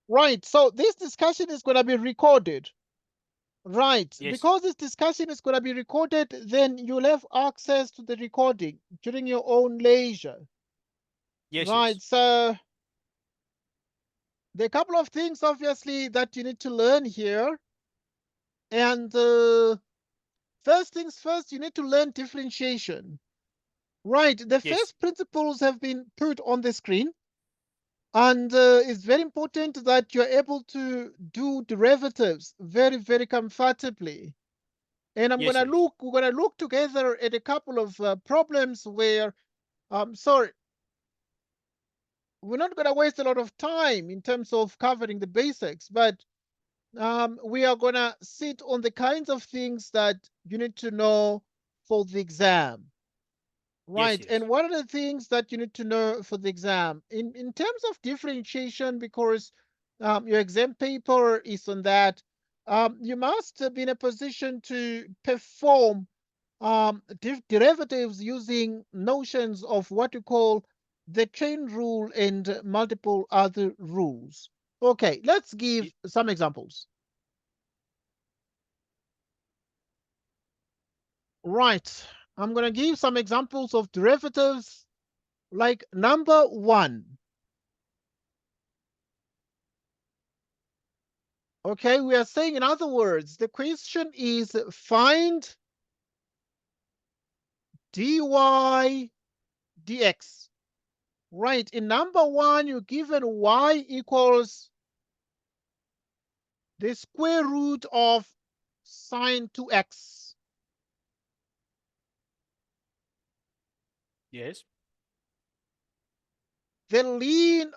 Right, so this discussion is going to be recorded. Right, Yes. because this discussion is going to be recorded, then you'll have access to the recording during your own leisure. Yes, Right, yes. so there are a couple of things, obviously, that you need to learn here. And first things first, you need to learn differentiation. Right, the Yes. first principles have been put on the screen. And it's very important that you're able to do derivatives very, very comfortably. And Yes, yes. we're gonna look together at a couple of problems where, sorry, we're not gonna waste a lot of time in terms of covering the basics, but we are gonna sit on the kinds of things that you need to know for the exam. Yes, Right, yes. and what are the things that you need to know for the exam? In terms of differentiation, because your exam paper is on that, you must be in a position to perform derivatives using notions of what you call the chain rule and multiple other rules. Okay, let's give Ye- some examples. Right, I'm going to give some examples of derivatives like number one. Okay, we are saying, in other words, the question is find dy dx. Right, in number one, you're given y equals the square root of sine 2x. Yes. The ln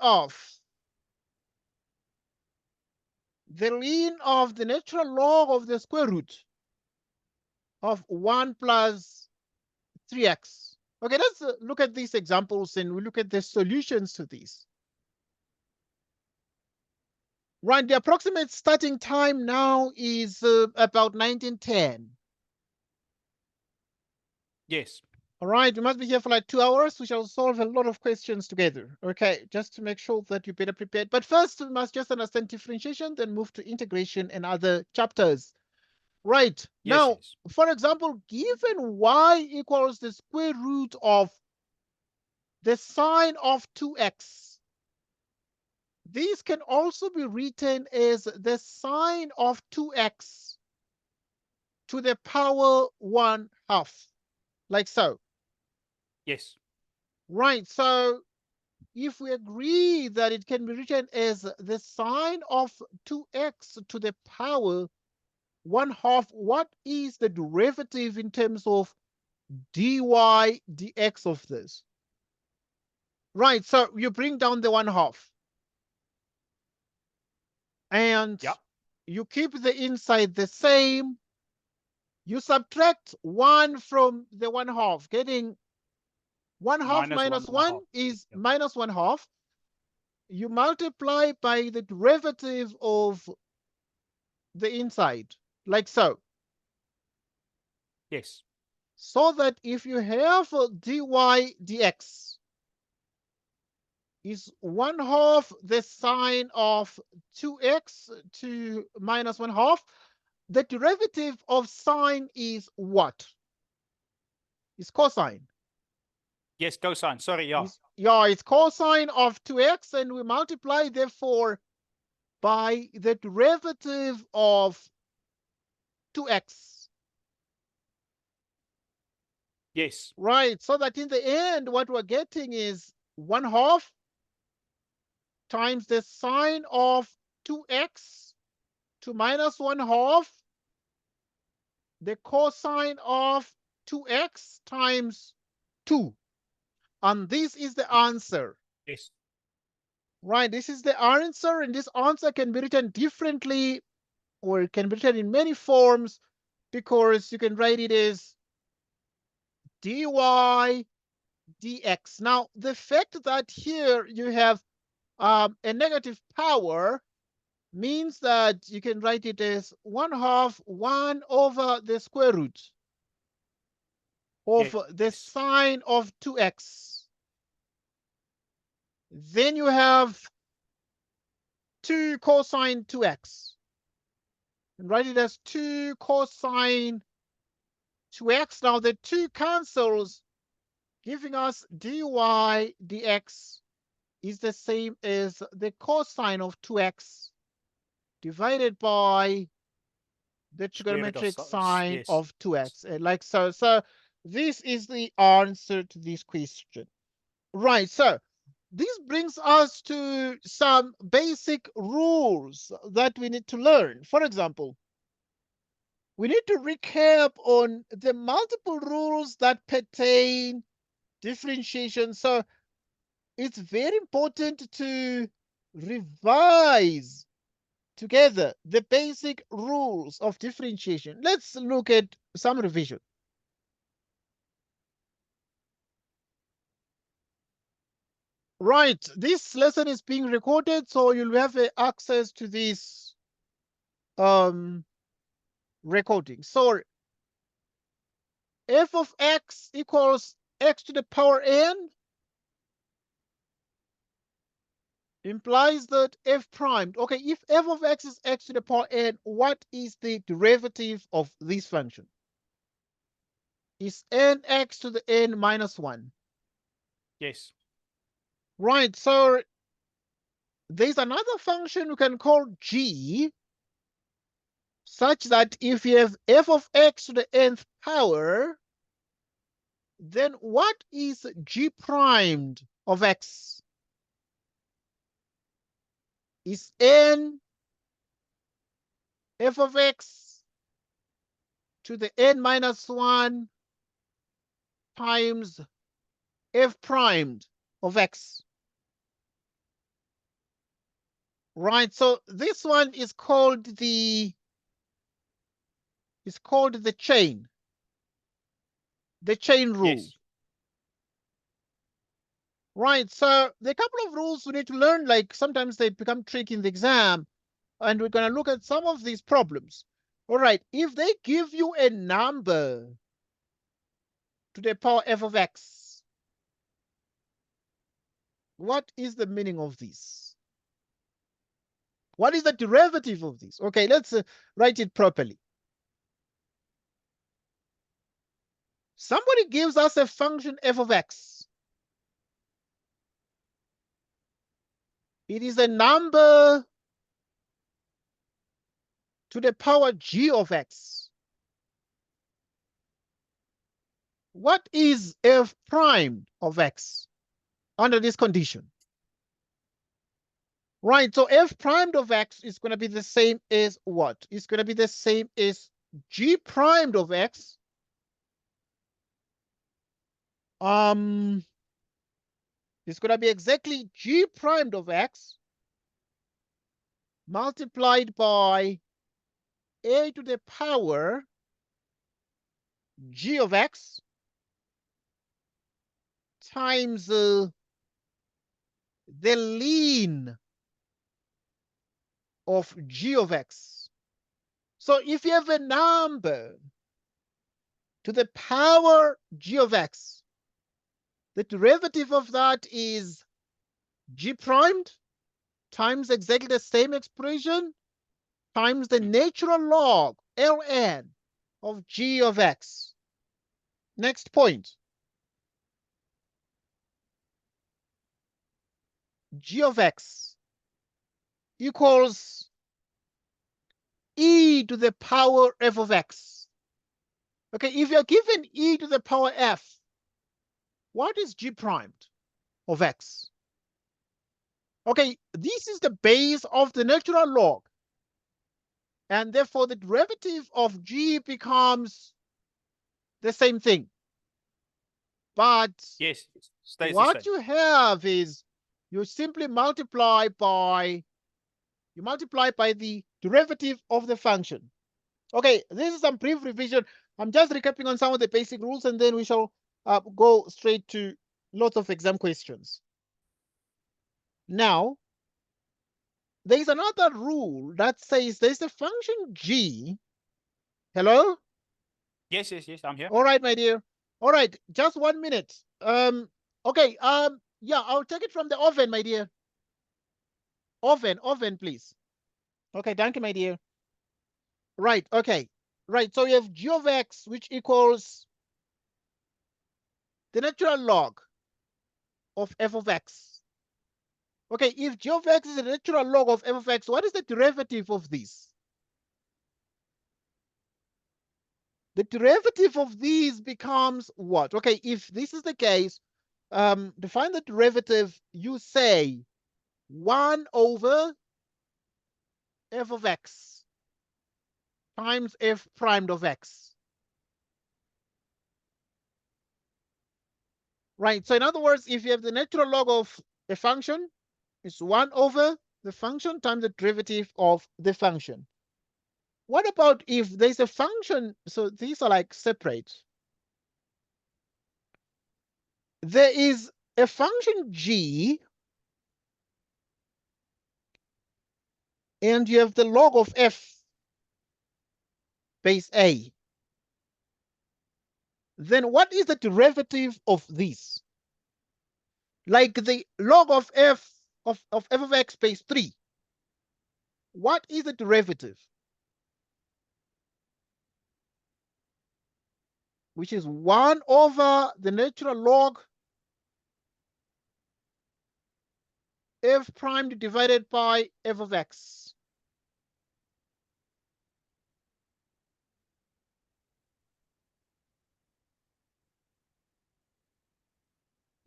of the natural log of the square root of 1 plus 3x. Okay, let's look at these examples and we look at the solutions to these. Right, the approximate starting time now is about 1910. Yes. All right, we must be here for like 2 hours. We shall solve a lot of questions together. Okay, just to make sure that you're better prepared. But first, we must just understand differentiation, then move to integration and other chapters. Right, Yes, now, yes. for example, given y equals the square root of the sine of 2x, these can also be written as the sine of 2x to the power 1/2, like so. Yes. Right, so if we agree that it can be written as the sine of 2x to the power 1/2, what is the derivative in terms of dy dx of this? Right, so you bring down the 1/2 and Yeah. you keep the inside the same. You subtract 1 from the 1/2, getting 1/2 Minus one minus and a 1 half. is Yep. minus 1/2. You multiply by the derivative of the inside, like so. Yes. So that if you have dy dx is 1/2 the sine of 2x to minus 1/2, the derivative of sine is what? Is cosine. Yes, cosine. Sorry, yeah. Yeah, it's cosine of 2x, and we multiply therefore by the derivative of 2x. Yes. Right, so that in the end, what we're getting is 1/2 times the sine of 2x to minus 1/2, the cosine of 2x times 2. And this is the answer. Yes. Right, this is the answer, and this answer can be written differently, or it can be written in many forms, because you can write it as dy dx. Now, the fact that here you have a negative power means that you can write it as 1/2 1 over the square root of Yes. the sine of 2x. Then you have 2 cosine 2x. And write it as 2 cosine 2x. Now the 2 cancels, giving us dy dx is the same as the cosine of 2x divided by the trigonometric sine yes. of 2x, like so. So this is the answer to this question. Right, so this brings us to some basic rules that we need to learn. For example, we need to recap on the multiple rules that pertain differentiation. So it's very important to revise together the basic rules of differentiation. Let's look at some revision. Right, this lesson is being recorded, so you'll have access to this recording. So f of x equals x to the power n implies that f prime. Okay, if f of x is x to the power n, what is the derivative of this function? Is nx to the n minus 1. Yes. Right, so there's another function we can call g, such that if you have f of x to the nth power, then what is g primed of x? Is n f of x to the n minus 1 times f primed of x. Right, so this one is called the chain rule. Yes. Right, so there are a couple of rules we need to learn, like sometimes they become tricky in the exam, and we're going to look at some of these problems. All right, if they give you a number to the power f of x, what is the meaning of this? What is the derivative of this? Okay, let's write it properly. Somebody gives us a function f of x. It is a number to the power g of x. What is f prime of x under this condition? Right, so f primed of x is going to be the same as what? It's going to be the same as g primed of x. It's going to be exactly g primed of x multiplied by a to the power g of x times the ln of g of x. So if you have a number to the power g of x, the derivative of that is g primed times exactly the same expression times the natural log ln of g of x. Next point. G of x equals e to the power f of x. Okay, if you're given e to the power f, what is g primed of x? Okay, this is the base of the natural log. And therefore, the derivative of g becomes the same thing. But Yes. Stays what the same. you have is you simply multiply by the derivative of the function. Okay, this is some brief revision. I'm just recapping on some of the basic rules, and then we shall go straight to lots of exam questions. Now, there is another rule that says there's a function g. Hello? Yes, I'm here. All right, my dear. All right, just 1 minute. Okay, yeah, I'll take it from the oven, my dear. Oven, please. Okay, thank you, my dear. Right, okay. Right, so you have g of x, which equals the natural log of f of x. Okay, if g of x is the natural log of f of x, what is the derivative of this? The derivative of these becomes what? Okay, if this is the case, to find the derivative, you say 1 over f of x times f primed of x. Right, so in other words, if you have the natural log of a function, it's 1 over the function times the derivative of the function. What about if there's a function, so these are like separate. There is a function g, and you have the log of f base a. Then what is the derivative of this? Like the log of f of x base 3. What is the derivative? Which is 1 over the natural log f primed divided by f of x.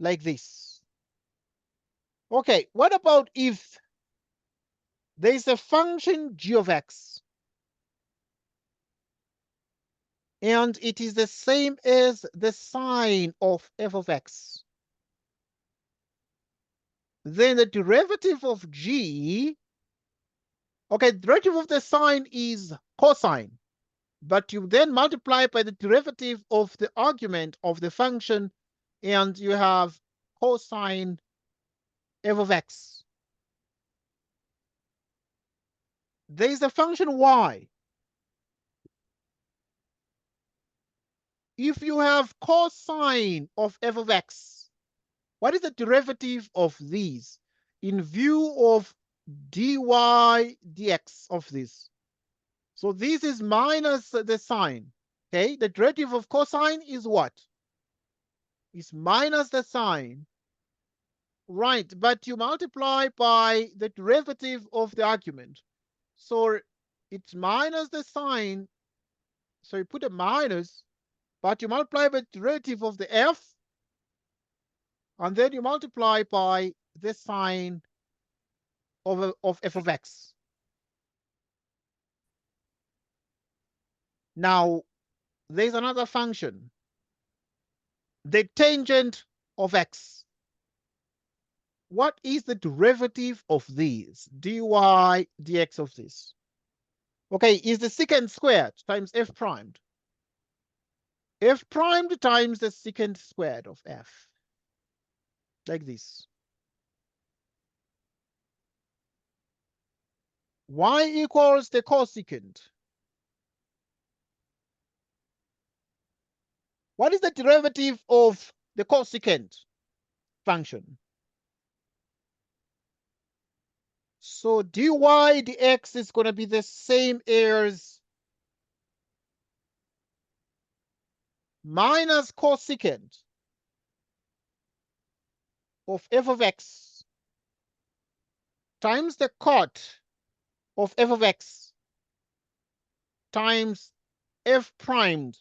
Like this. Okay, what about if there is a function g of x and it is the same as the sine of f of x? Then the derivative of g, okay, the derivative of the sine is cosine, but you then multiply by the derivative of the argument of the function, and you have cosine f of x. There is a function y. If you have cosine of f of x, what is the derivative of these in view of dy dx of this? So this is minus the sine. Okay, the derivative of cosine is what? Is minus the sine. Right, but you multiply by the derivative of the argument. So it's minus the sine. So you put a minus, but you multiply by the derivative of the f, and then you multiply by the sine of f of x. Now, there's another function, the tangent of x. What is the derivative of these? dy dx of this. Okay, is the secant squared times f primed. F primed times the secant squared of f. Like this. Y equals the cosecant. What is the derivative of the cosecant function? So dy dx is going to be the same as minus cosecant of f of x times the cot of f of x times f primed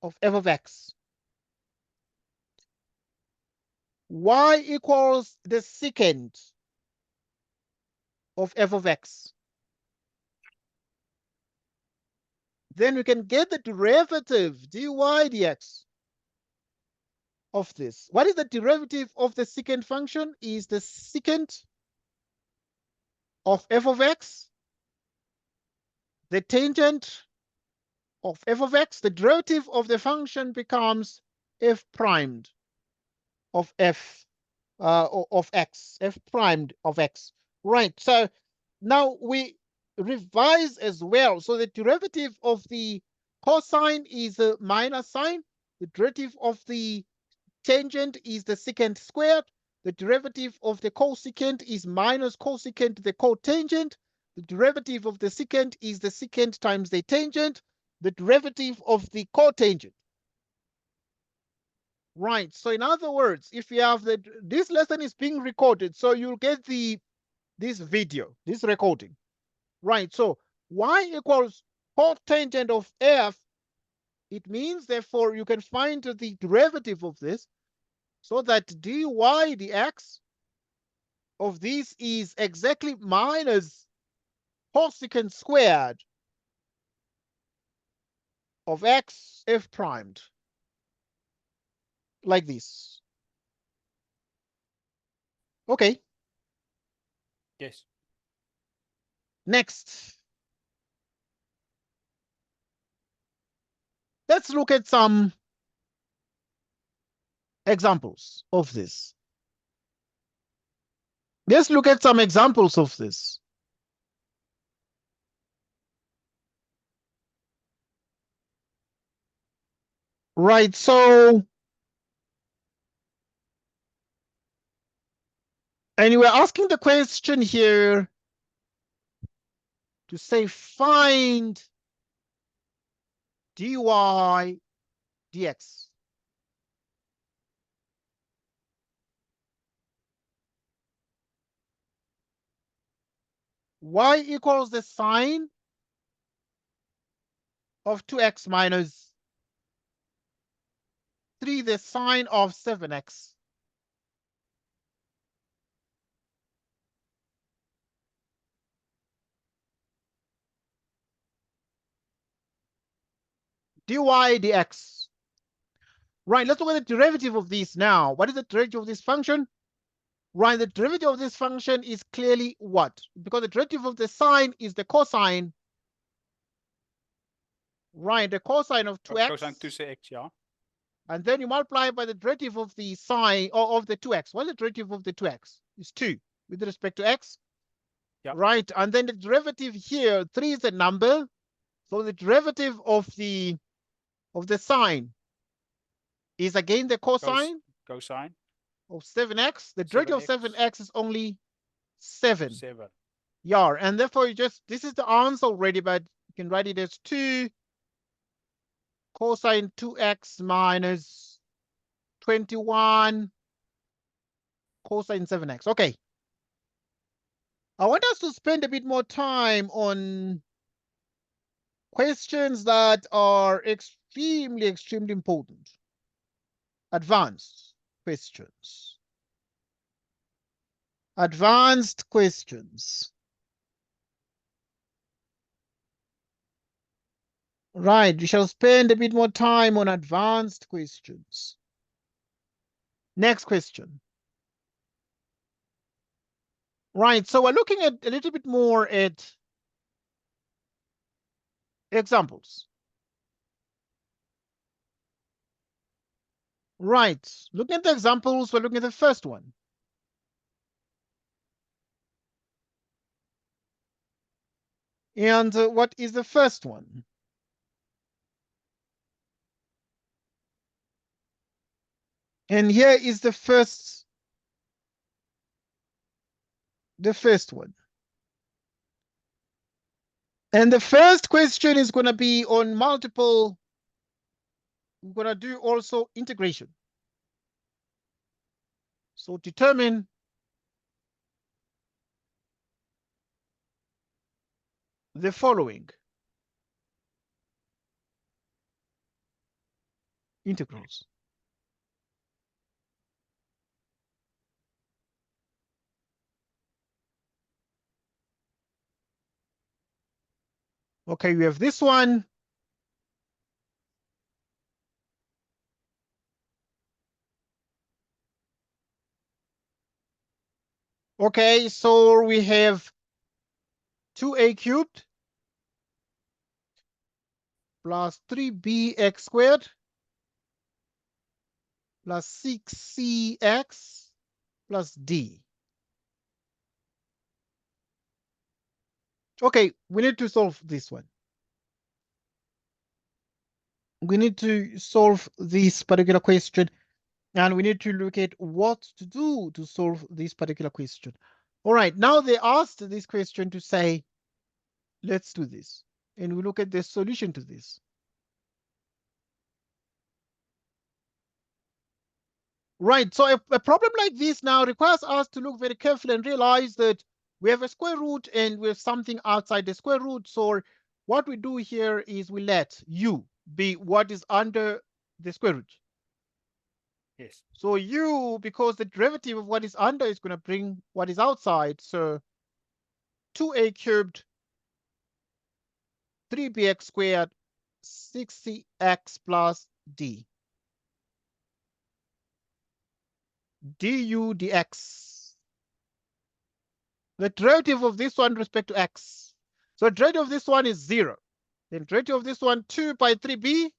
of f of x. Y equals the secant of f of x. Then we can get the derivative dy dx of this. What is the derivative of the secant function? Is the secant of f of x, the tangent of f of x. The derivative of the function becomes f primed of f of x, f primed of x. Right, so now we revise as well. So the derivative of the cosine is a minus sine. The derivative of the tangent is the secant squared. The derivative of the cosecant is minus cosecant the cotangent. The derivative of the secant is the secant times the tangent. The derivative of the cotangent. Right. So in other words, if you have this lesson is being recorded, so you'll get this video, this recording. Right. So y equals cotangent of f. It means, therefore, you can find the derivative of this, so that dy dx of this is exactly minus cosecant squared of x f primed, like this. Okay. Yes. Next, let's look at some examples of this. Let's look at some examples of this. Right, so, and you were asking the question here to say find dy dx. Y equals the sine of 2x minus 3, the sine of 7x. Dy dx. Right, let's look at the derivative of this now. What is the derivative of this function? Right, the derivative of this function is clearly what? Because the derivative of the sine is the cosine. Right, the cosine of 2x. Cosine 2x, yeah. And then you multiply by the derivative of the sine, or of the 2x. What's the derivative of the 2x? It's 2 with respect to x. Yeah. Right, and then the derivative here, 3 is a number. So the derivative of the sine is again the cosine Cosine of 7x. The derivative of 7x is only 7. 7. Yeah, and therefore this is the answer already, but you can write it as 2 cosine 2x minus 21 cosine 7x. Okay. I want us to spend a bit more time on questions that are extremely, extremely important. Advanced questions. Advanced questions. Right, we shall spend a bit more time on advanced questions. Next question. Right, so we're looking at a little bit more at examples. Right, looking at the examples, we're looking at the first one. And what is the first one? And here is the first one. And the first question is going to be on multiple. We're going to do also integration. So determine the following integrals. Okay, we have this one. Okay, so we have 2a cubed plus 3bx squared plus 6cx plus d. Okay, we need to solve this one. We need to solve this particular question. And we need to look at what to do to solve this particular question. All right, now they asked this question to say, let's do this. And we look at the solution to this. Right, so a problem like this now requires us to look very carefully and realize that we have a square root and we have something outside the square root. So what we do here is we let u be what is under the square root. Yes. So u, because the derivative of what is under is going to bring what is outside. So 2a cubed 3bx squared 6cx plus d. du dx. The derivative of this one with respect to x. So the derivative of this one is 0. The derivative of this one, 2 by 3b.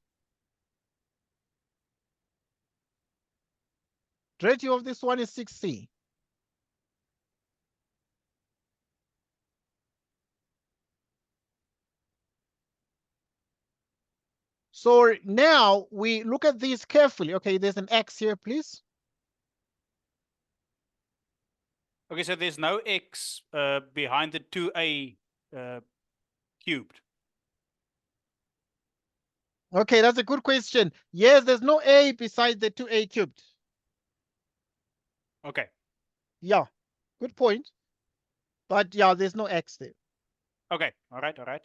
Derivative of this one is 6c. So now we look at these carefully. Okay, there's an x here, please. Okay, so there's no x behind the 2a cubed. Okay, that's a good question. Yes, there's no a beside the 2a cubed. Okay. Yeah, good point. But yeah, there's no x there. Okay. All right. All right.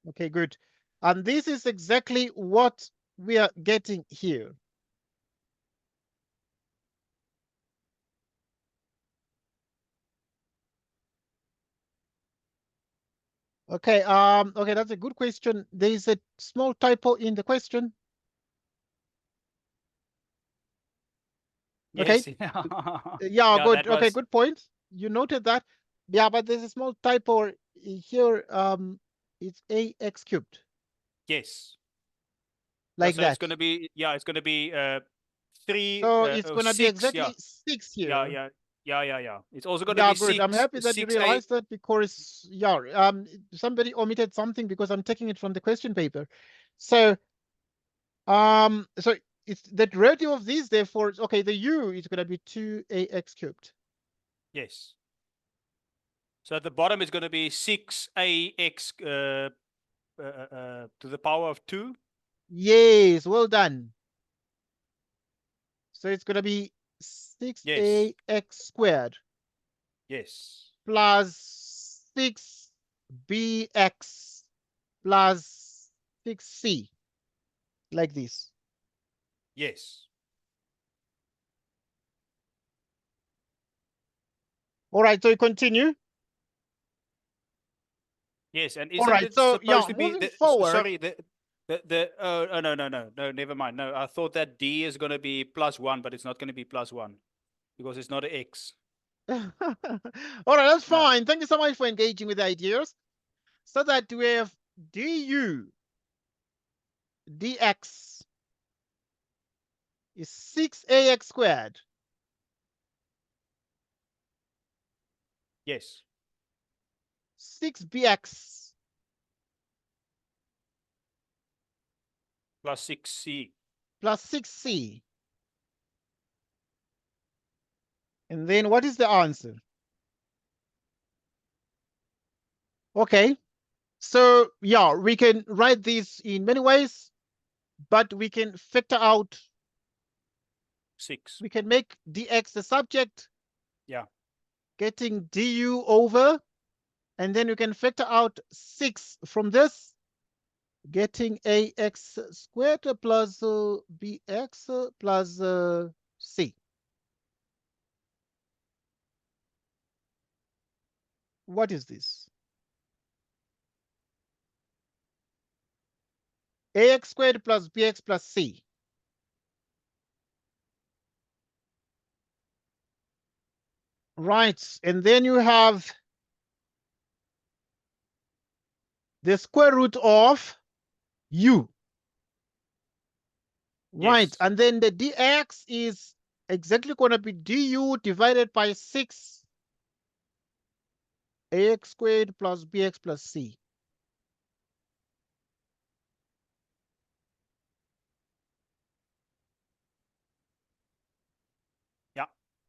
Okay, good. And this is exactly what we are getting here. Okay, okay, that's a good question. There is a small typo in the question. Okay. Yes. Yeah, Yeah, good. that Okay, was. good point. You noted that. Yeah, but there's a small typo here. It's ax cubed, Yes. Yeah, like so it's that. going to be, yeah, it's going to be 3 So it's or gonna be 6. Yeah. exactly 6 Yeah. here. Yeah. Yeah. Yeah. Yeah. It's also going to Yeah, be good. I'm 6, happy that you 6a. realized that because yeah, somebody omitted something because I'm taking it from the question paper. So so it's the derivative of these, therefore, okay, the u is gonna be 2ax cubed. Yes. So at the bottom is going to be 6ax to the power of 2. Yes, well done. So it's gonna be Yes. 6ax squared Yes. plus 6bx plus 6c, like this. Yes. All right, so you continue. Yes, and All isn't right, it so yeah, supposed to be moving the forward. sorry the oh no never mind. No, I thought that d is going to be +1, but it's not going to be +1 because it's not an x. All right, that's No. fine. Thank you so much for engaging with the ideas. So that we have du dx is 6ax squared Yes. 6bx Plus 6c. plus 6c. And then what is the answer? Okay, so yeah, we can write this in many ways, but we can factor out, 6. we can make dx the subject, Yeah. getting du over, and then we can factor out 6 from this, getting ax squared plus bx plus c. What is this? Ax squared plus bx plus c. Right, and then you have the square root of u. Right, Yes. and then the dx is exactly going to be du divided by 6 ax squared plus bx plus c.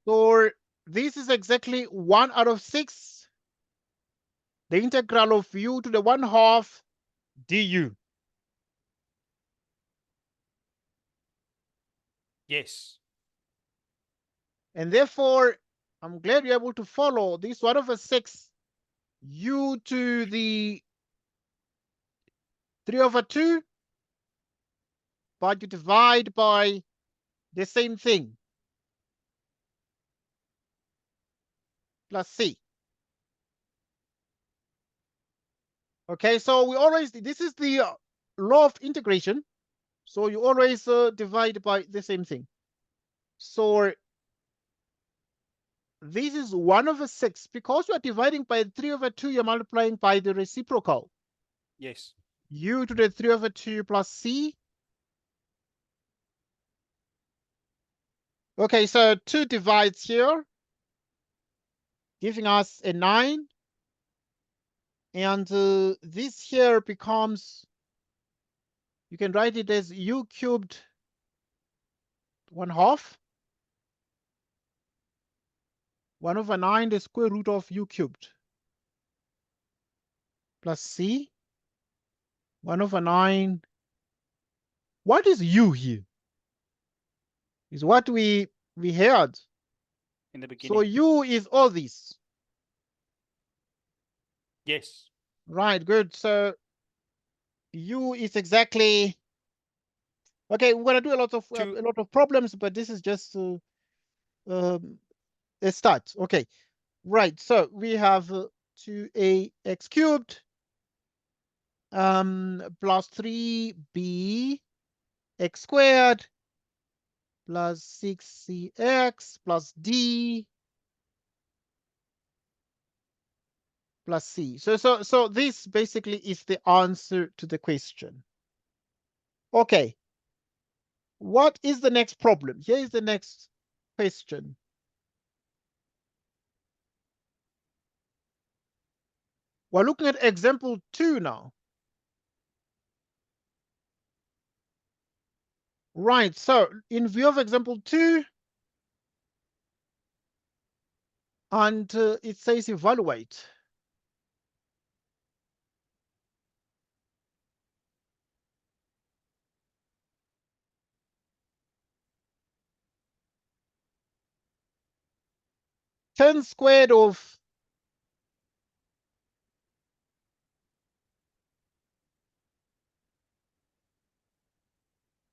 So this is exactly 1 out of 6, the integral of u to the 1/2 du. Yes. And therefore, I'm glad you're able to follow this 1 over 6 u to the 3 over 2, but you divide by the same thing, plus c. Okay, so we always, this is the law of integration. So you always divide by the same thing. So this is 1 over 6. Because you are dividing by 3 over 2, you're multiplying by the reciprocal. Yes. U to the 3 over 2 plus c. Okay, so 2 divides here, giving us a 9. And this here becomes, you can write it as u cubed 1/2. 1 over 9, the square root of u cubed, plus c. 1 over 9. What is u here? Is what we had. In the So beginning. u is all this. Yes. Right, good. So u is exactly, okay, we're gonna do a lot of problems, but this is just a start. Okay, right. So we have 2ax cubed plus 3b x squared plus 6cx plus d plus c. So this basically is the answer to the question. Okay. What is the next problem? Here is the next question. We're looking at example 2 now. Right, so in view of example 2, and it says evaluate. Tan squared of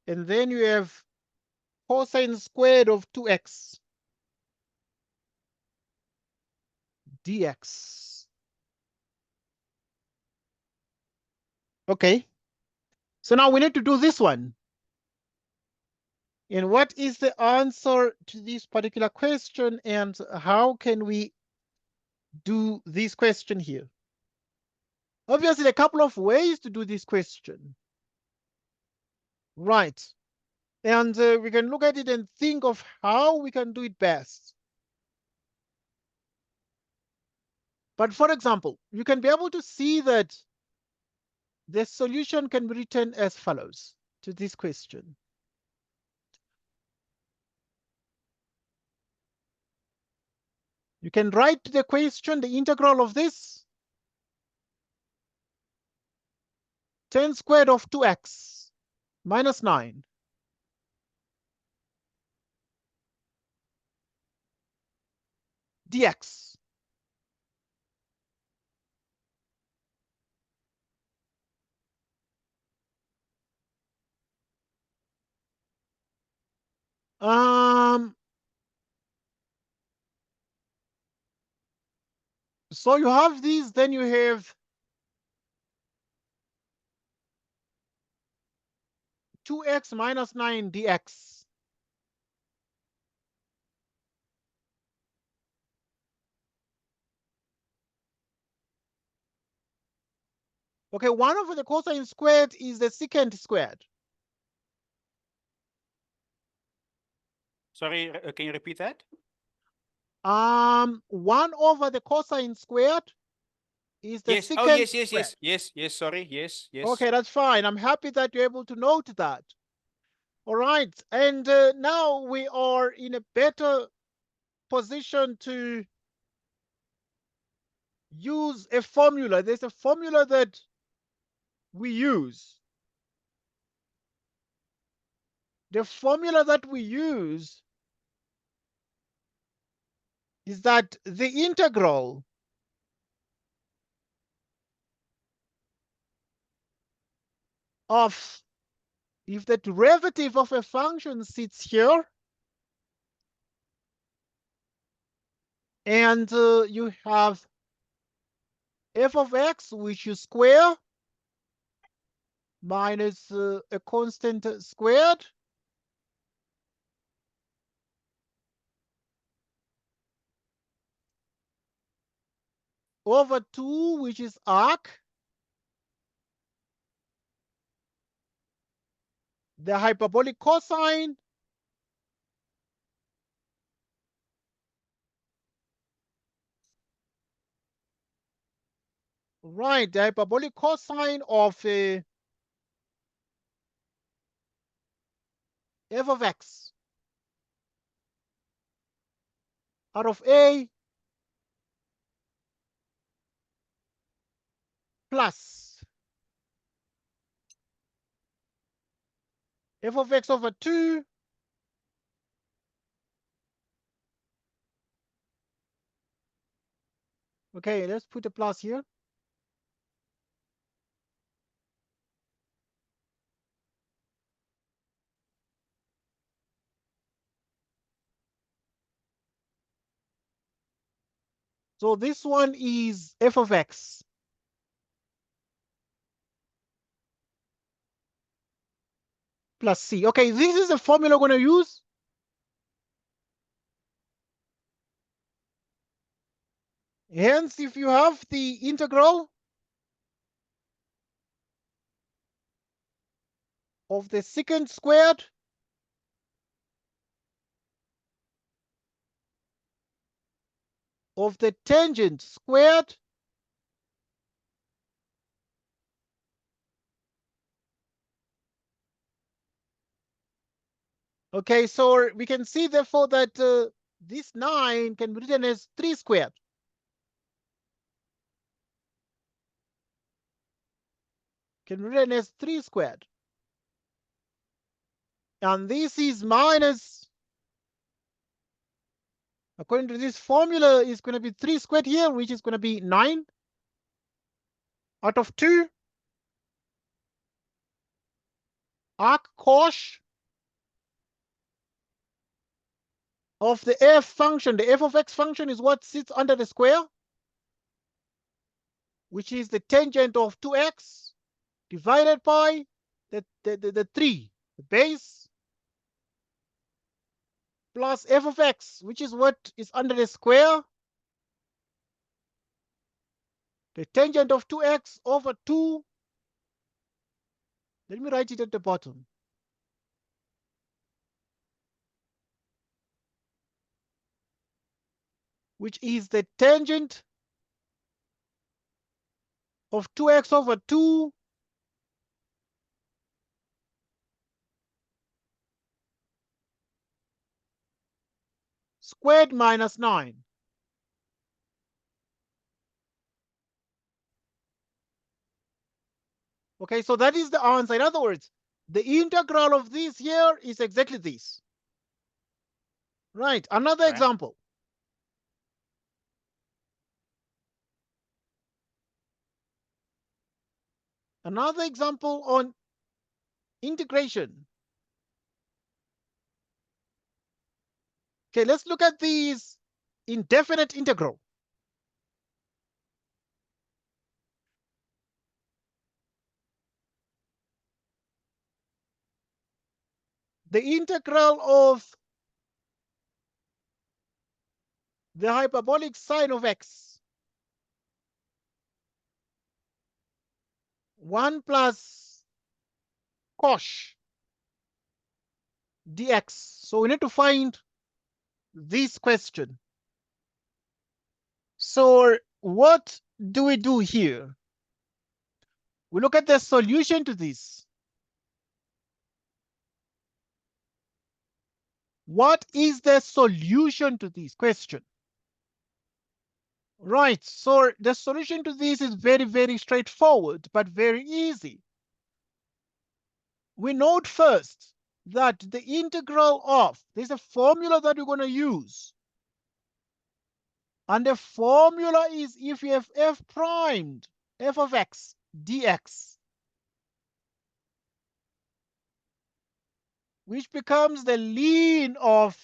and then you have cosine squared of 2x dx. Okay, so now we need to do this one. And what is the answer to this particular question, and how can we do this question here? Obviously, a couple of ways to do this question. Right. And we can look at it and think of how we can do it best. But for example, you can be able to see that the solution can be written as follows to this question. You can write the question, the integral of this, tan squared of 2x minus 9 dx. So you have these, then you have 2x minus 9 dx. Okay, 1 over the cosine squared is the secant squared. Sorry, can you repeat that? 1 over the cosine squared is the Yes. Oh, secant yes, yes, squared. yes, yes, yes. Sorry. Yes, yes. Okay, that's fine. I'm happy that you're able to note that. All right, and now we are in a better position to use a formula. There's a formula that we use. The formula that we use is that the integral of, if the derivative of a function sits here, and you have f of x, which you square, minus a constant squared, over 2, which is arc, the hyperbolic cosine, right, the hyperbolic cosine of f of x out of a plus f of x over 2 okay, let's put a plus here. So this one is f of x plus c. Okay, this is the formula we're going to use. Hence, if you have the integral of the secant squared of the tangent squared okay, so we can see therefore that this 9 can be written as 3 squared. Can be written as 3 squared. And this is minus, according to this formula, is going to be 3 squared here, which is going to be 9 out of 2 arc cosh of the f function. The f of x function is what sits under the square, which is the tangent of 2x divided by the 3, the base, plus f of x, which is what is under the square, the tangent of 2x over 2. Let me write it at the bottom. Which is the tangent of 2x over 2 squared minus 9. Okay, so that is the answer. In other words, the integral of this here is exactly this. Right, another example. Another example on integration. Okay, let's look at these indefinite integral. The integral of the hyperbolic sine of x, 1 plus cosh dx. So we need to find this question. So what do we do here? We look at the solution to this. What is the solution to this question? Right, so the solution to this is very, very straightforward, but very easy. We note first that the integral of, there's a formula that we're going to use. And the formula is if you have f primed, f of x dx, which becomes the ln of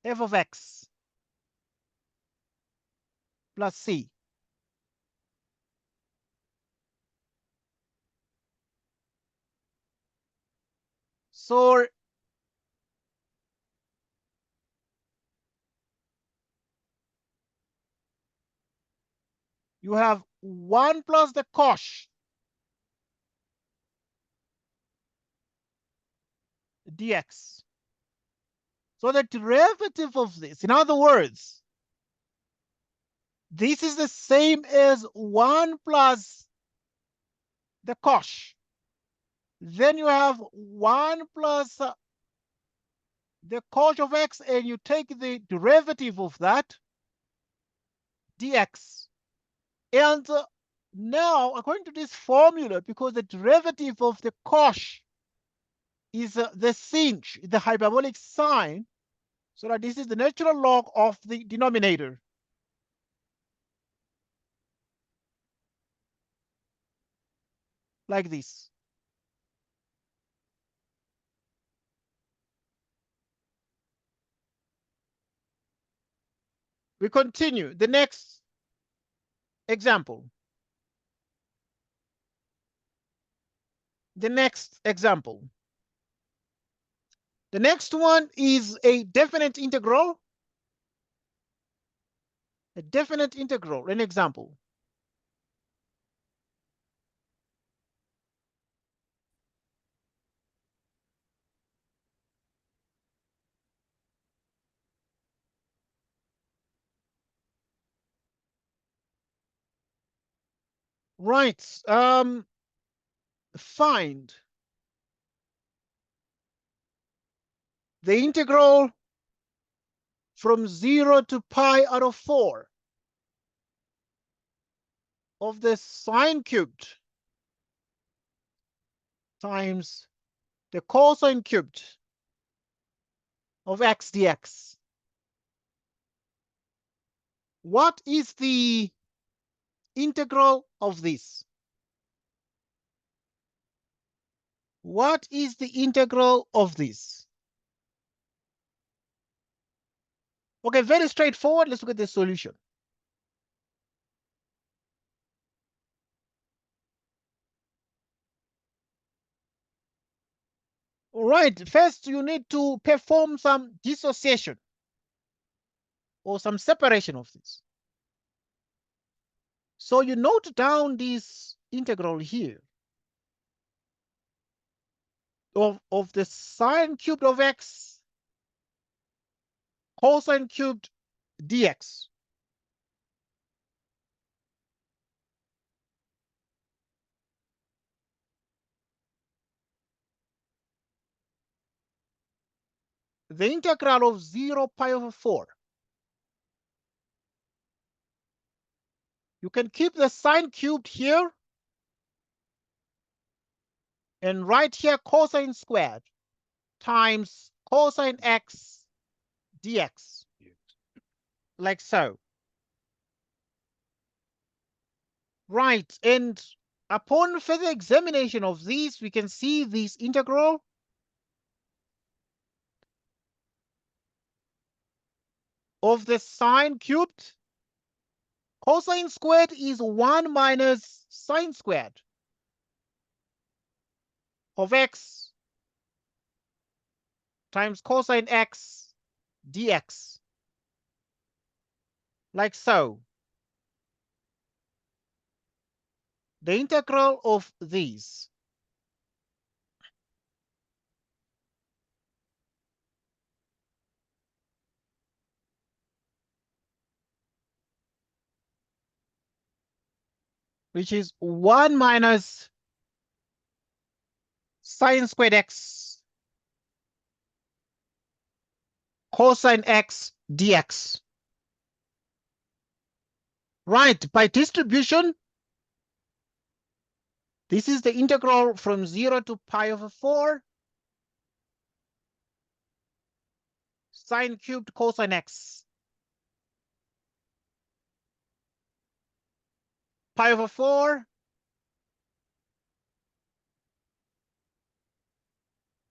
f of x plus c. So you have 1 plus the cosh dx. So the derivative of this, in other words, this is the same as 1 plus the cosh. Then you have 1 plus the cosh of x, and you take the derivative of that, dx. And now, according to this formula, because the derivative of the cosh is the sinh, the hyperbolic sign, so that this is the natural log of the denominator. Like this. We continue. The next example. The next example. The next one is a definite integral. A definite integral, an example. Right. Find the integral from 0 to pi out of 4 of the sine cubed times the cosine cubed of x dx. What is the integral of this? What is the integral of this? Okay, very straightforward. Let's look at the solution. All right, first you need to perform some dissociation or some separation of this. So you note down this integral here of the sine cubed of x cosine cubed dx. The integral of 0 pi over 4. You can keep the sine cubed here and write here cosine squared times cosine x dx, like so. Right, and upon further examination of these, we can see this integral of the sine cubed. Cosine squared is 1 minus sine squared of x times cosine x dx, like so. The integral of these which is 1 minus sine squared x cosine x dx. Right, by distribution, this is the integral from 0 to pi over 4 sine cubed cosine x. Pi over 4,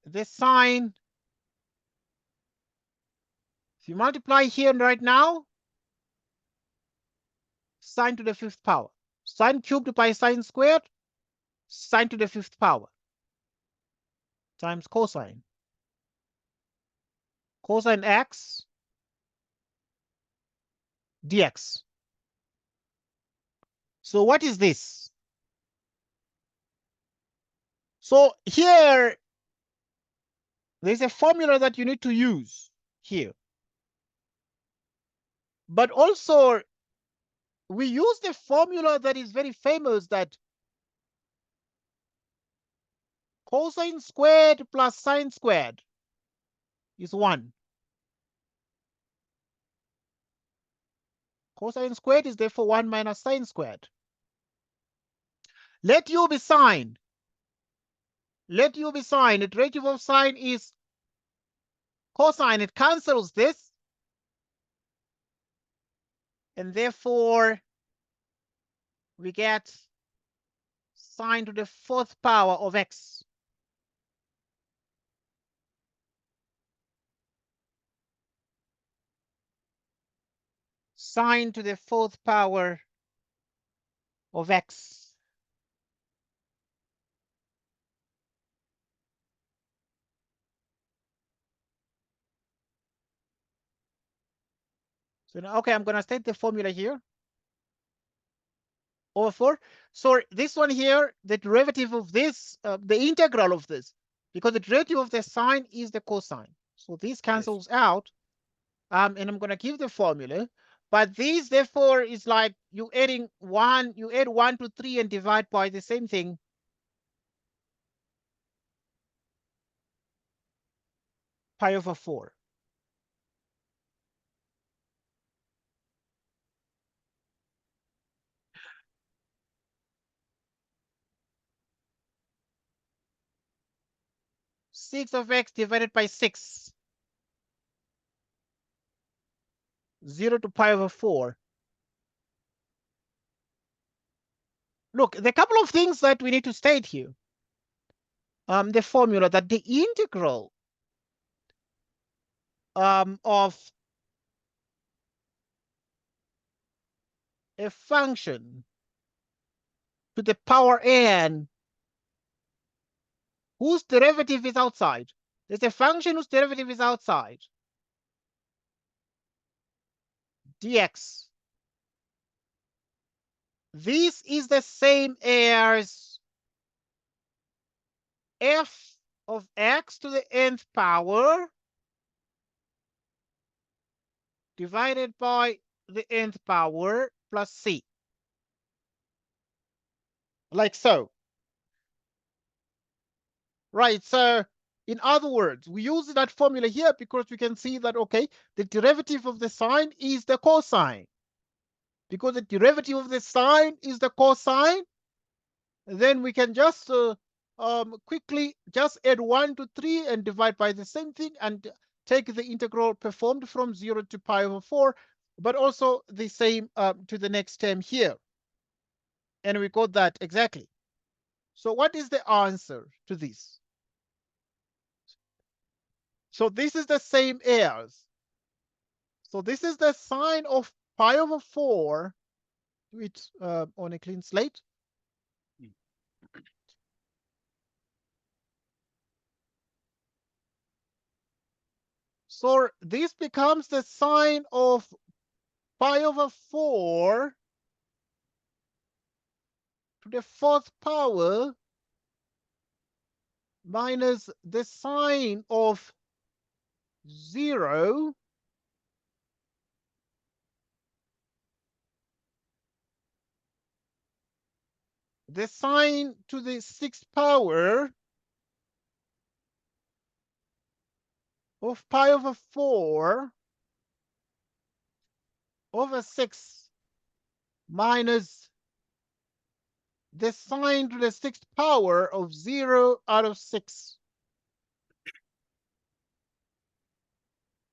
the sine, if you multiply here and right now, sine to the 5th power. Sine cubed by sine squared, sine to the 5th power, times cosine. Cosine x dx. So what is this? So here, there's a formula that you need to use here. But also, we use the formula that is very famous, that cosine squared plus sine squared is 1. Cosine squared is therefore 1 minus sine squared. Let u be sine. Let u be sine. The derivative of sine is cosine. It cancels this. And therefore, we get sine to the 4th power of x. Sine to the 4th power of x. So now, okay, I'm going to state the formula here. Over 4. So this one here, the derivative of this, the integral of this, because the derivative of the sine is the cosine. So this cancels out. And I'm going to give the formula. But this, therefore, is like you adding 1, you add 1 to 3 and divide by the same thing. Pi over 4. Six of x divided by 6. 0 to pi over 4. Look, the couple of things that we need to state here. The formula that the integral of a function to the power n whose derivative is outside. There's a function whose derivative is outside. Dx. This is the same as f of x to the nth power divided by the nth power plus c. Like so. Right, so in other words, we use that formula here because we can see that, okay, the derivative of the sine is the cosine. Because the derivative of the sine is the cosine, then we can just quickly just add 1 to 3 and divide by the same thing and take the integral performed from 0 to pi over 4, but also the same to the next term here. And we got that exactly. So what is the answer to this? So this is the same as. So this is the sine of pi over 4, do it on a clean slate. So this becomes the sine of pi over 4 to the 4th power minus the sine of 0 the sine to the 6th power of pi over 4 over 6 minus the sine to the 6th power of 0 out of 6.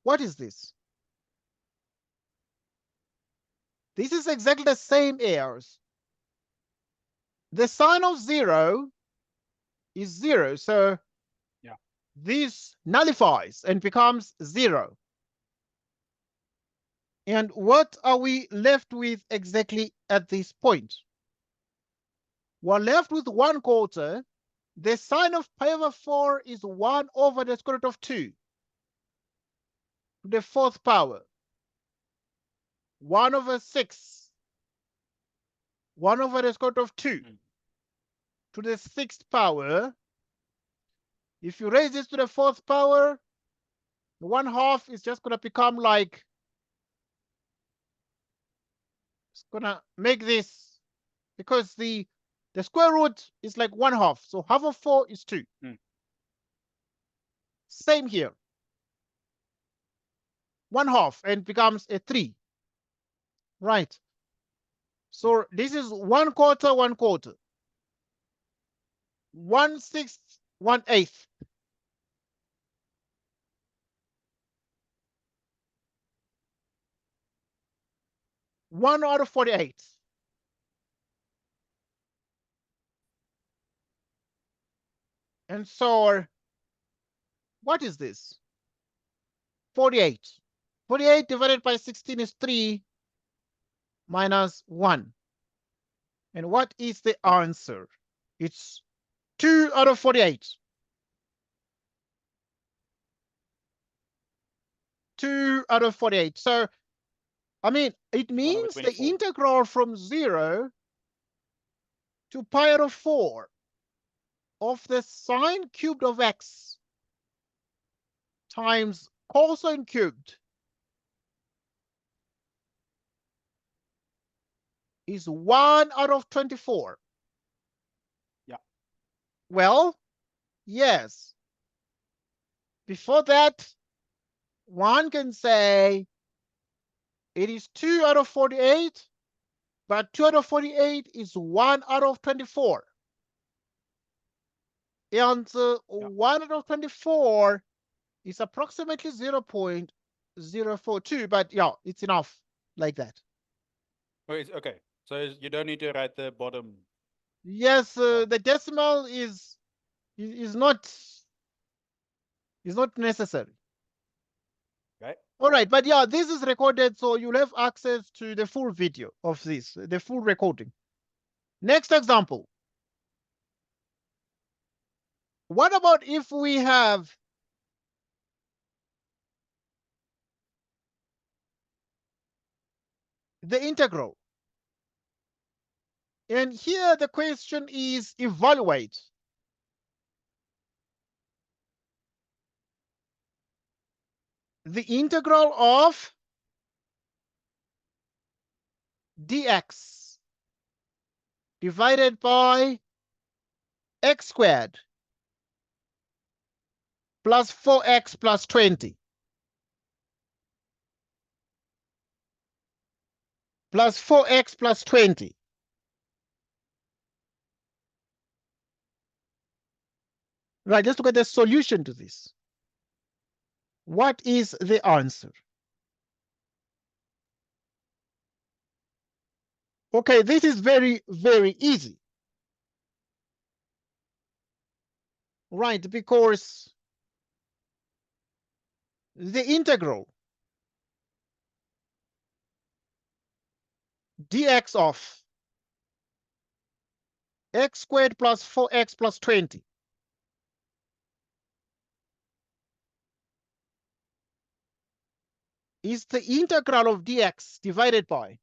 What is this? This is exactly the same as the sine of 0 is 0. So Yeah. this nullifies and becomes 0. And what are we left with exactly at this point? We're left with 1/4. The sine of pi over 4 is 1 over the square root of 2 to the 4th power. 1 over 6. 1 over the square root of 2 to the 6th power. If you raise this to the 4th power, the 1/2 is just going to become like, it's going to make this, because the square root is like 1/2. So half of 4 is 2. Same here. 1/2 and becomes a 3. Right. So this is 1/4, 1/4. 1/6, 1/8. 1 out of 48. And so what is this? 48. 48 divided by 16 is 3 minus 1. And what is the answer? It's 2 out of 48. 2 out of 48. So, I mean, it means the 24. integral from 0 to pi out of 4 of the sine cubed of x times cosine cubed is 1 out of 24. Yeah. Well, yes. Before that, one can say it is 2 out of 48, but 2 out of 48 is 1 out of 24. And 1 out of 24 is approximately 0.042, but yeah, it's enough like that. Okay. So you don't need to write the bottom. Yes, the decimal is not necessary. Okay. All right, but yeah, this is recorded, so you'll have access to the full video of this, the full recording. Next example. What about if we have the integral? And here the question is evaluate the integral of dx divided by x squared plus 4x plus 20 plus 4x plus 20. Right, let's look at the solution to this. What is the answer? Okay, this is very, very easy. Right, because the integral dx of x squared plus 4x plus 20 is the integral of dx divided by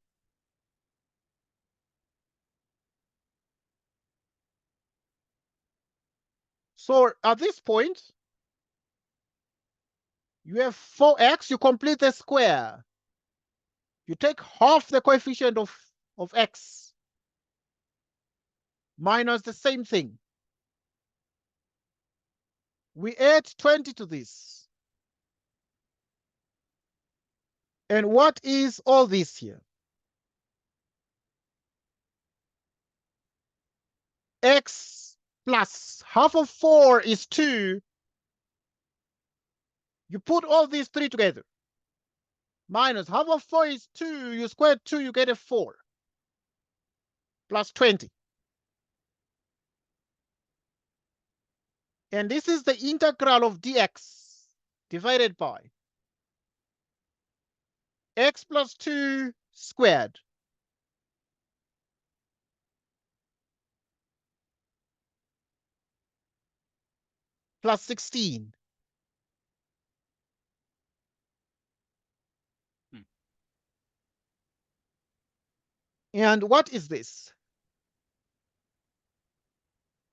so at this point you have 4x, you complete the square, you take half the coefficient of x minus the same thing, we add 20 to this, And what is all this here? X plus half of 4 is 2. You put all these three together. Minus half of 4 is 2. You square 2, you get a 4. Plus 20. And this is the integral of dx divided by x plus 2 squared plus 16. And what is this?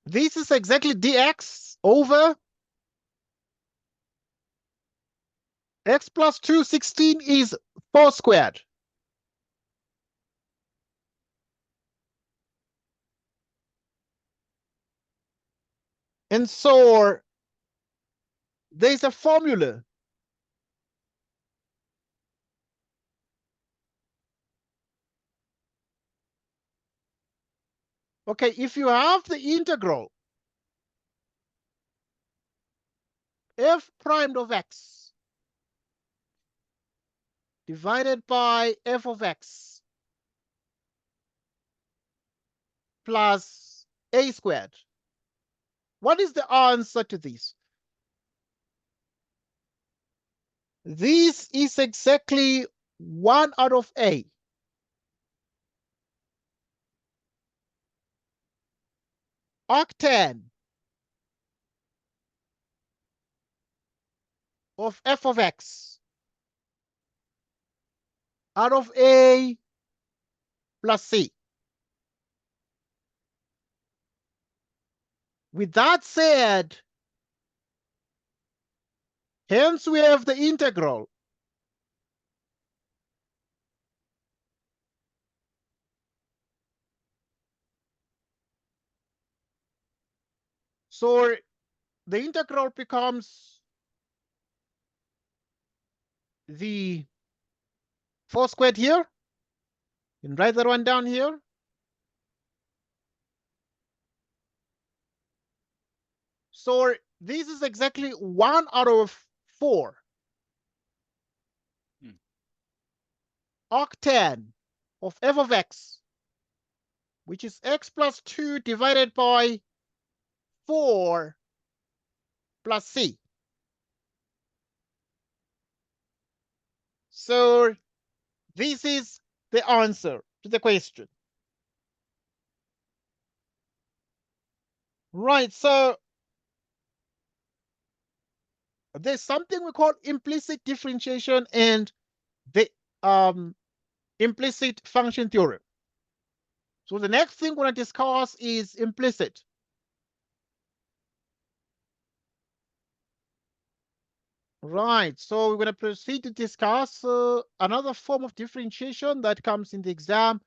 This is exactly dx over x plus 2, 16 is 4 squared. And so there's a formula. Okay, if you have the integral f primed of x divided by f of x plus a squared, what is the answer to this? This is exactly 1 out of a. Arctan of f of x out of a plus c. With that said, hence we have the integral so the integral becomes the 4 squared here. You can write that one down here. So this is exactly 1 out of 4. Arctan of f of x, which is x plus 2 divided by 4 plus c. So this is the answer to the question. Right, so there's something we call implicit differentiation and the implicit function theorem. So the next thing we're going to discuss is implicit. Right, so we're going to proceed to discuss another form of differentiation that comes in the exam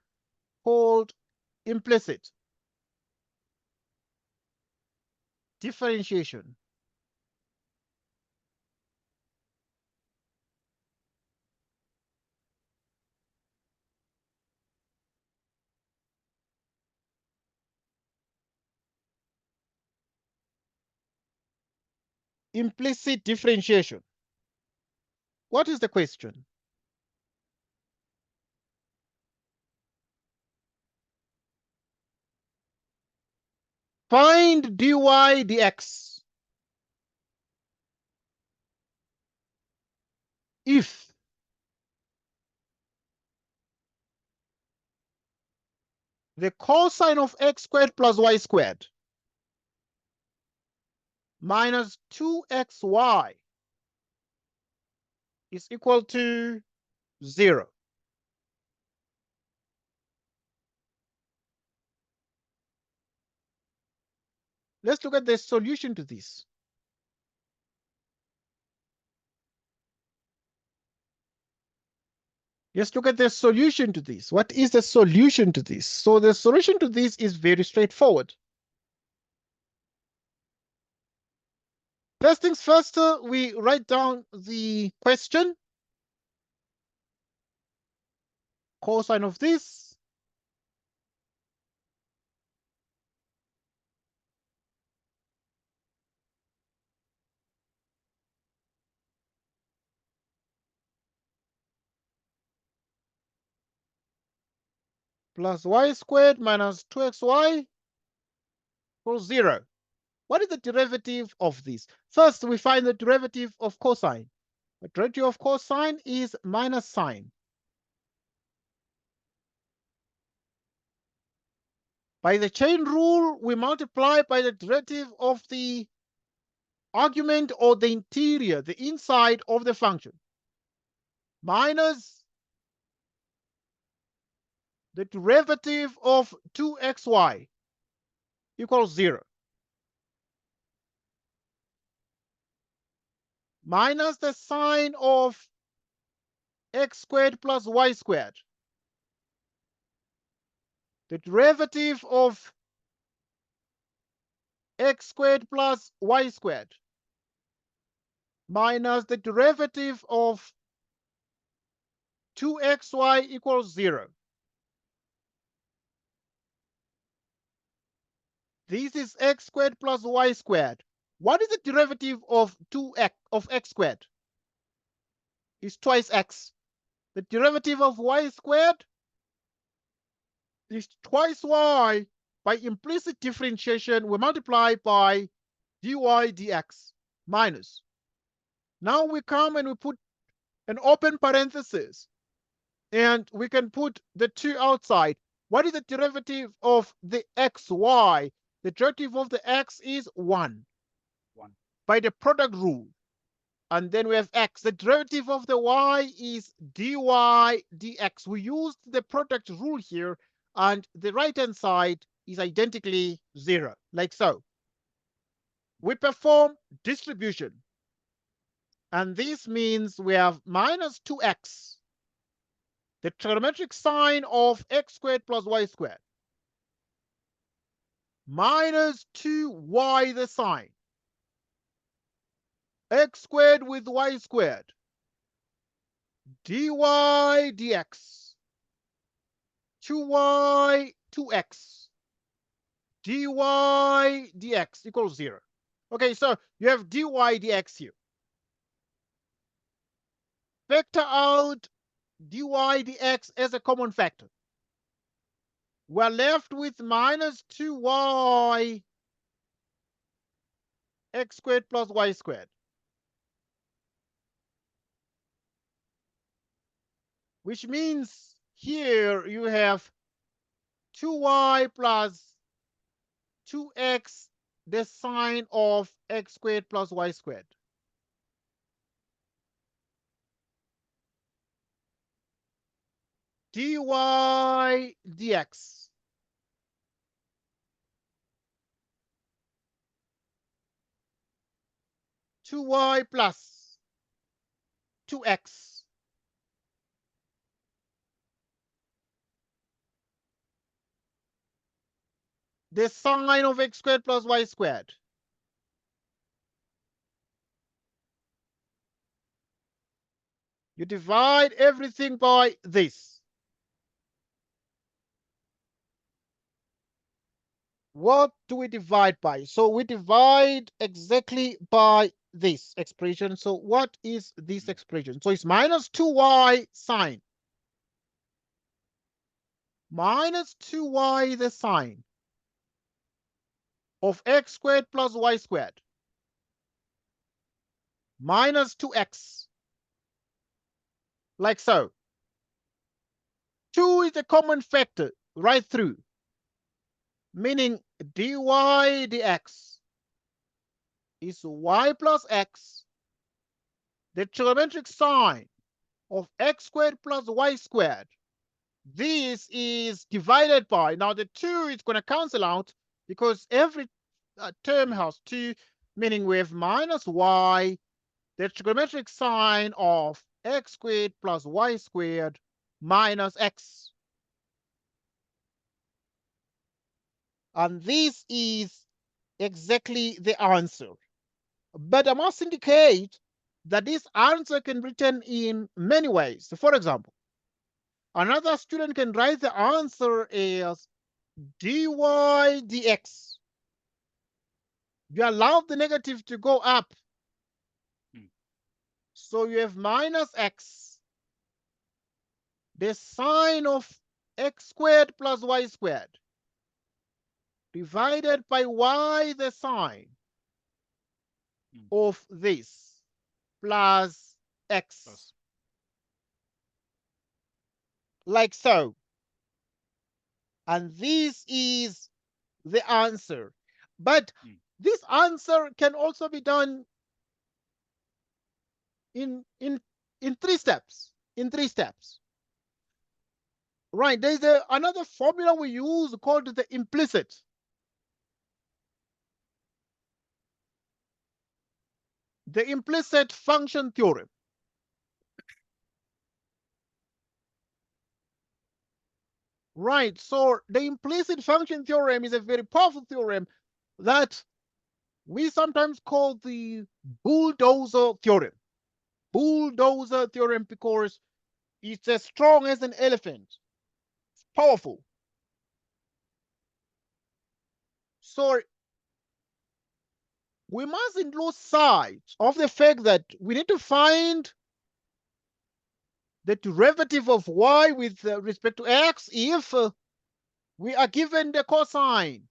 called implicit differentiation. Implicit differentiation. What is the question? Find dy dx if the cosine of x squared plus y squared minus 2xy is equal to 0. Let's look at the solution to this. Let's look at the solution to this. What is the solution to this? So the solution to this is very straightforward. First things first, we write down the question. cosine of this plus y squared minus 2xy equals 0. What is the derivative of this? First, we find the derivative of cosine. The derivative of cosine is minus sine. By the chain rule, we multiply by the derivative of the argument or the interior, the inside of the function, minus the derivative of 2xy equals 0. Minus the sine of x squared plus y squared. The derivative of x squared plus y squared minus the derivative of 2xy equals 0. This is x squared plus y squared. What is the derivative of 2x of x squared? It's twice x. The derivative of y squared is twice y. By implicit differentiation, we multiply by dy dx minus. Now we come and we put an open parenthesis, and we can put the 2 outside. What is the derivative of the xy? The derivative of the x is 1. 1. By the product rule. And then we have x. The derivative of the y is dy dx. We used the product rule here, and the right-hand side is identically 0, like so. We perform distribution. And this means we have minus 2x, the trigonometric sine of x squared plus y squared, minus 2y the sine, x squared with y squared, dy dx, 2y 2x, dy dx equals 0. Okay, so you have dy dx here. Factor out dy dx as a common factor. We're left with minus 2y x squared plus y squared, which means here you have 2y plus 2x the sine of x squared plus y squared. Dy dx. Two y plus 2x the sine of x squared plus y squared. You divide everything by this. What do we divide by? So we divide exactly by this expression. So what is this expression? So it's minus 2y sine. Minus 2y the sine of x squared plus y squared. Minus 2x. Like so. 2 is a common factor right through, meaning dy dx is y plus x, the trigonometric sine of x squared plus y squared. This is divided by, now the 2 is going to cancel out because every term has 2, meaning we have minus y, the trigonometric sine of x squared plus y squared minus x. And this is exactly the answer. But I must indicate that this answer can be written in many ways. For example, Another student can write the answer as dy dx. You allow the negative to go up. So you have minus x, the sine of x squared plus y squared, divided by y, the sine of this, plus x. Like so. And this is the answer. But this answer can also be done in 3 steps. In 3 steps. Right. There's another formula we use called the implicit. The implicit function theorem. Right. So the implicit function theorem is a very powerful theorem that we sometimes call the bulldozer theorem. Bulldozer theorem because it's as strong as an elephant. It's powerful. So we mustn't lose sight of the fact that we need to find the derivative of y with respect to x if we are given the cosine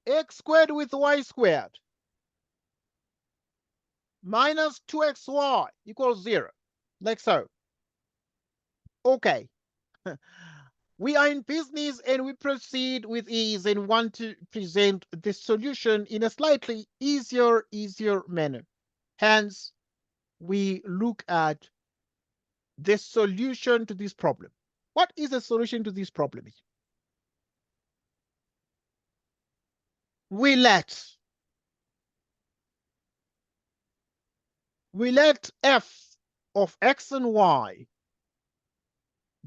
x squared with y squared minus 2xy equals 0, like so. Okay. We are in business and we proceed with ease and want to present the solution in a slightly easier manner. Hence, we look at the solution to this problem. What is the solution to this problem? We let f of x and y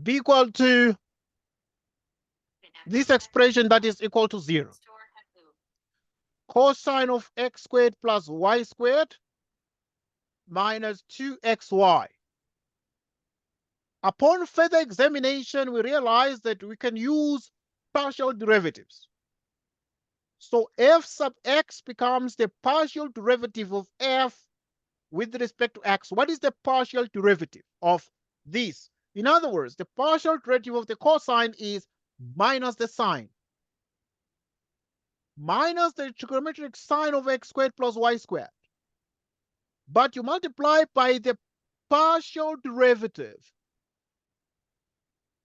be equal to this expression that is equal to 0. Cosine of x squared plus y squared minus 2xy. Upon further examination, we realize that we can use partial derivatives. So f sub x becomes the partial derivative of f with respect to x. What is the partial derivative of this? In other words, the partial derivative of the cosine is minus the sine, minus the trigonometric sine of x squared plus y squared. But you multiply by the partial derivative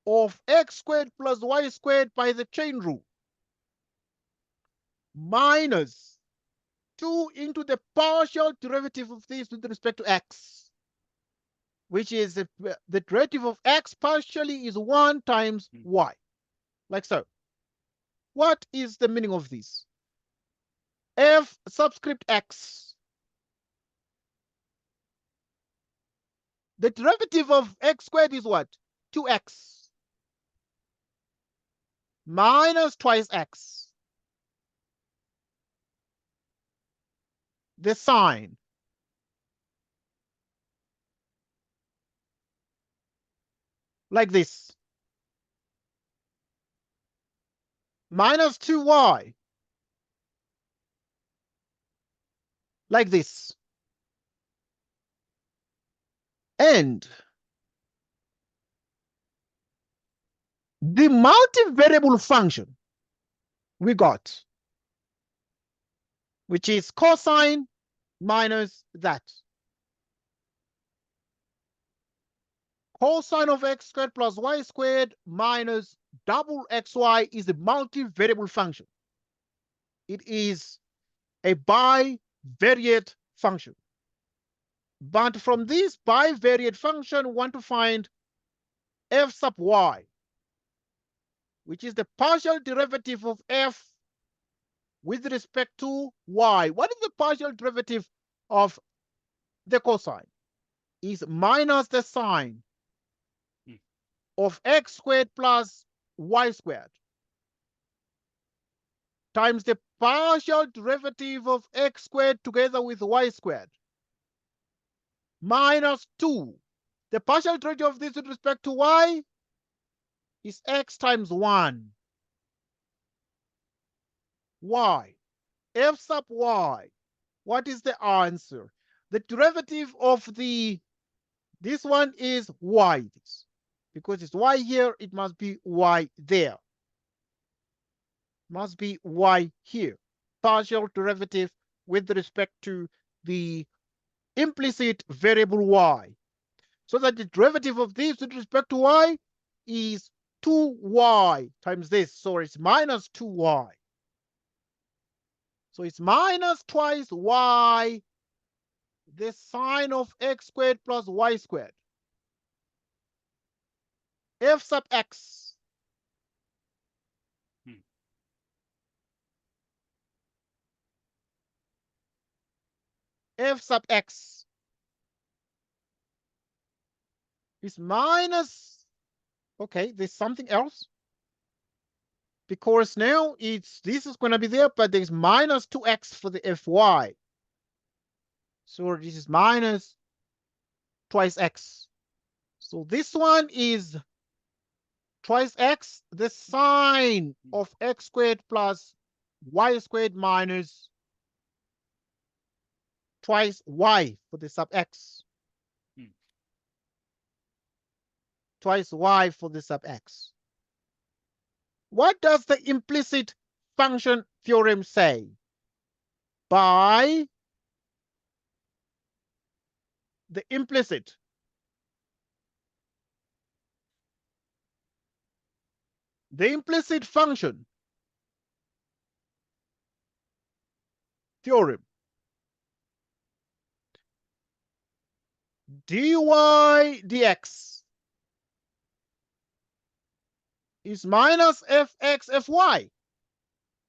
of x squared plus y squared by the chain rule, minus 2 into the partial derivative of this with respect to x, which is the derivative of x partially is 1 times y, like so. What is the meaning of this? F subscript x. The derivative of x squared is what? 2x minus twice x. The sine like this, minus 2y like this, and the multivariable function we got, which is cosine minus that. Cosine of x squared plus y squared minus double xy is a multivariable function. It is a bivariate function. But from this bivariate function, we want to find f sub y, which is the partial derivative of f with respect to y. What is the partial derivative of the cosine? Is minus the sine of x squared plus y squared times the partial derivative of x squared together with y squared minus 2. The partial derivative of this with respect to y is x times 1. Y. F sub y. What is the answer? The derivative of this one is y. Because it's y here, it must be y there. Must be y here. Partial derivative with respect to the implicit variable y. So that the derivative of this with respect to y is 2y times this. So it's minus 2y. So it's minus twice y, the sine of x squared plus y squared. F sub x. F sub x is minus, okay, there's something else. Because now this is going to be there, but there's minus 2x for the fy. So this is minus twice x. So this one is twice x, the sine of x squared plus y squared minus twice y for the sub x. Twice y for the sub x. What does the implicit function theorem say? By the implicit function theorem, dy dx is minus fx fy,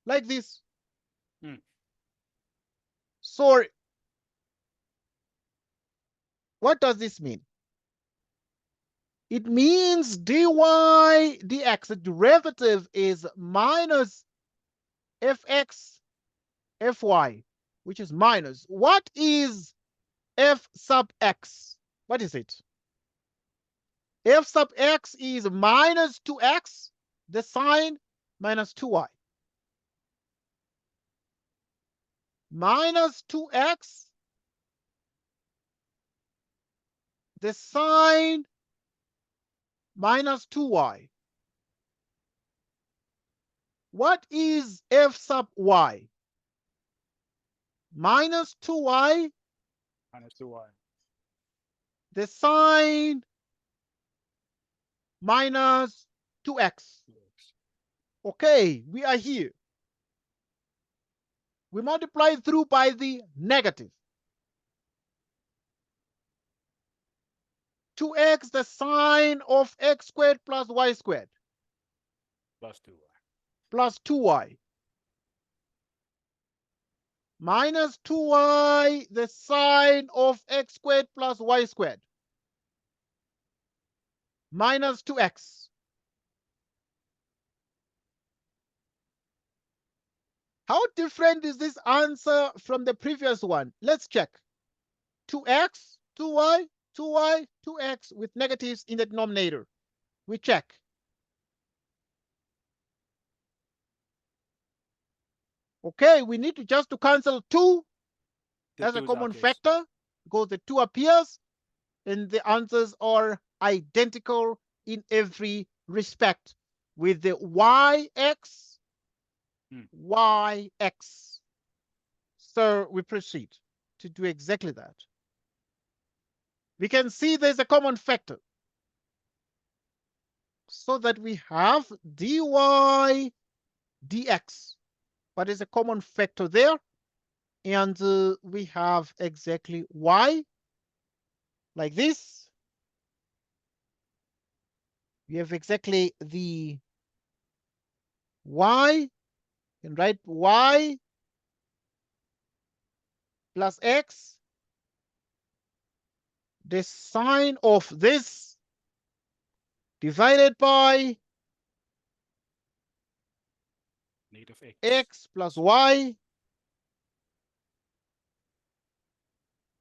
like this. So what does this mean? It means dy dx, the derivative is minus fx fy, which is minus. What is f sub x? What is it? F sub x is minus 2x, the sine minus 2y. Minus 2x, the sine minus 2y. What is f sub y? Minus 2y, Minus 2y. the sine minus 2x. Okay, we are here. We multiply through by the negative. 2x, the sine of x squared plus y squared. Plus 2y. Plus 2y. Minus 2y, the sine of x squared plus y squared. Minus 2x. How different is this answer from the previous one? Let's check. 2x, 2y, 2y, 2x with negatives in the denominator. We check. Okay, we need to just to cancel 2 as a common factor because the 2 appears and the answers are identical in every respect with the yx, yx. So we proceed to do exactly that. We can see there's a common factor so that we have dy dx. What is a common factor there? And we have exactly y, like this. We have exactly the y, and write y plus x, the sine of this divided by x plus y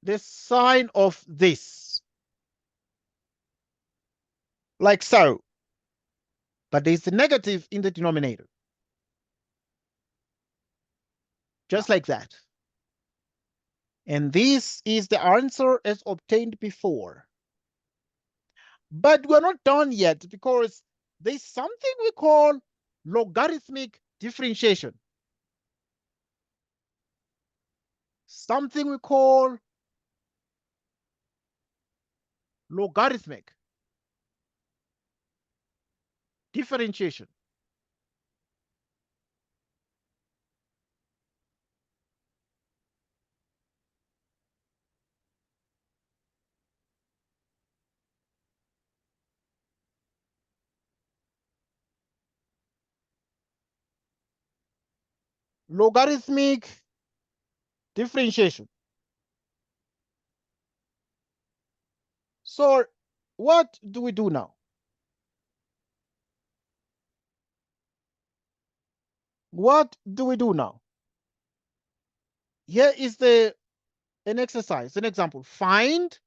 the sine of this, like so. But there's a negative in the denominator, just like that. And this is the answer as obtained before. But we're not done yet, because there's something we call logarithmic differentiation. Something we call logarithmic differentiation. Logarithmic differentiation. So what do we do now? What do we do now? Here is an exercise, an example. Find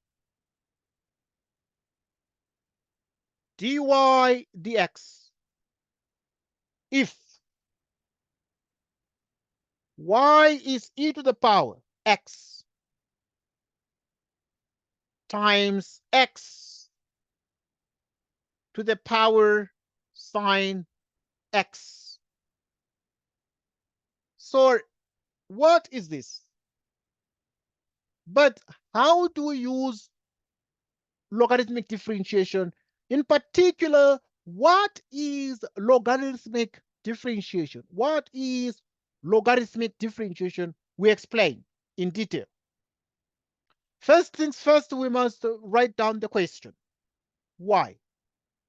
dy dx if y is e to the power x times x to the power sine x. So what is this? But how do we use logarithmic differentiation? In particular, what is logarithmic differentiation? What is logarithmic differentiation? We explain in detail. First things first, we must write down the question. Y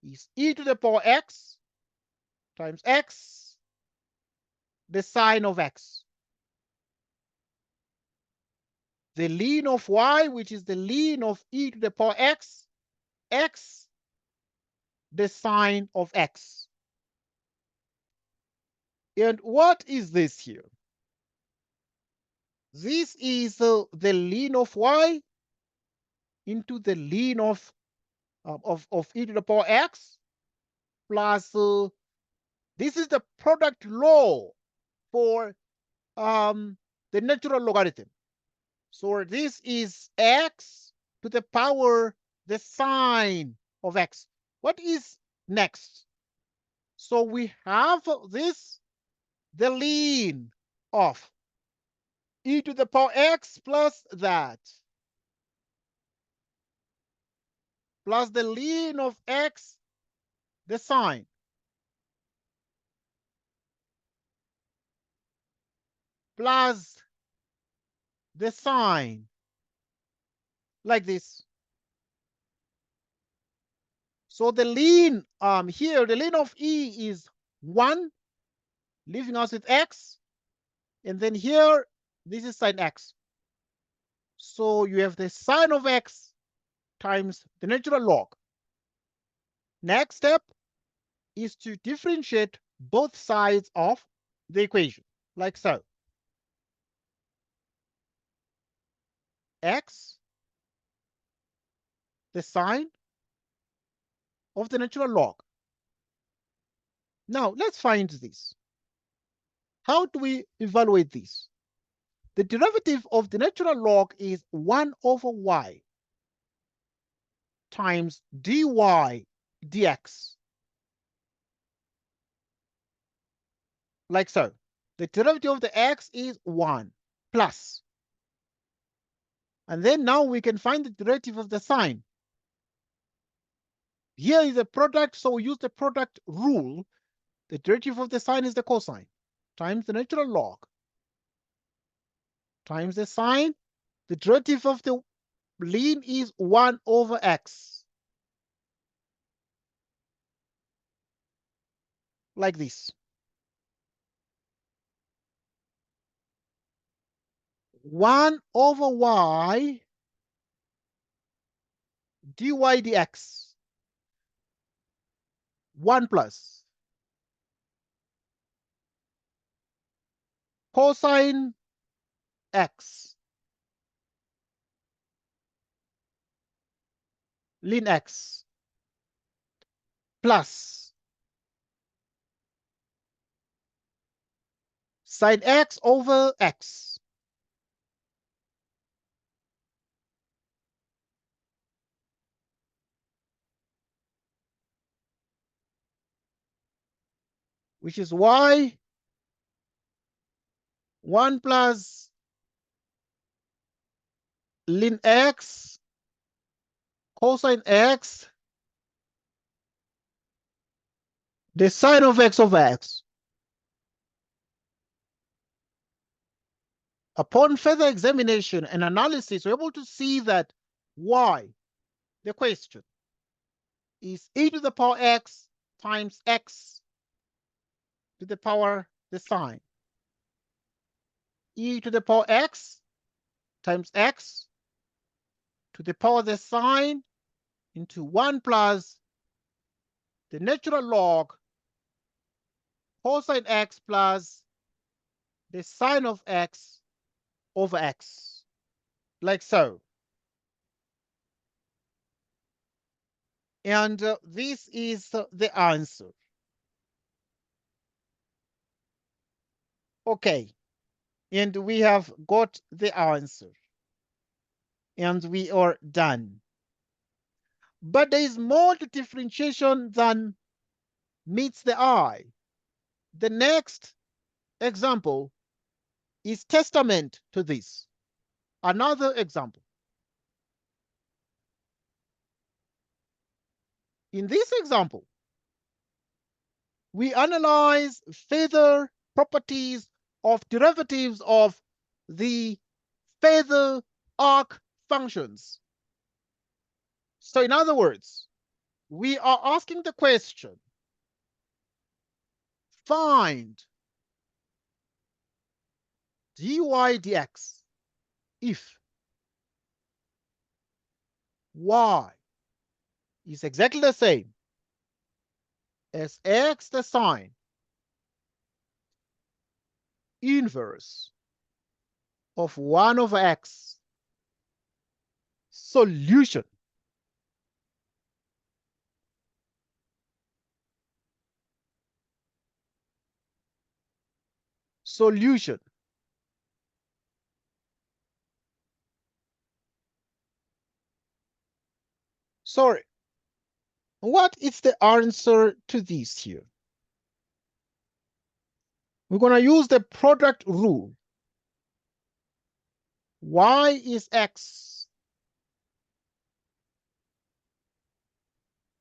is e to the power x times x, the sine of x. The ln of y, which is the ln of e to the power x, x, the sine of x. And what is this here? This is the ln of y into the ln of e to the power x plus this is the product law for the natural logarithm. So this is x to the power the sine of x. What is next? So we have this, the ln of e to the power x plus that, plus the ln of x, the sine, plus the sine, like this. So the ln here, the ln of e is 1, leaving us with x. And then here, this is sine x. So you have the sine of x times the natural log. Next step is to differentiate both sides of the equation, like so. X, the sine of the natural log. Now, let's find this. How do we evaluate this? The derivative of the natural log is 1 over y times dy dx, like so. The derivative of the x is 1 plus. And then now we can find the derivative of the sine. Here is a product, so we use the product rule. The derivative of the sine is the cosine times the natural log times the sine. The derivative of the ln is 1 over x, like this. 1 over y dy dx, 1 plus cosine x ln x plus sine x over x. Which is y 1 plus ln x cosine x, the sine of x over x. Upon further examination and analysis, we're able to see that y, the question, is e to the power x times x to the power the sine. E to the power x times x to the power the sine into 1 plus the natural log cosine x plus the sine of x over x, like so. And this is the answer. Okay, and we have got the answer. And we are done. But there is more to differentiation than meets the eye. The next example is testament to this. Another example. In this example, we analyze further properties of derivatives of the further arc functions. So in other words, we are asking the question, find dy dx if y is exactly the same as x the sine inverse of 1 over x. Solution. Solution. Sorry. What is the answer to this here? We're going to use the product rule. Y is x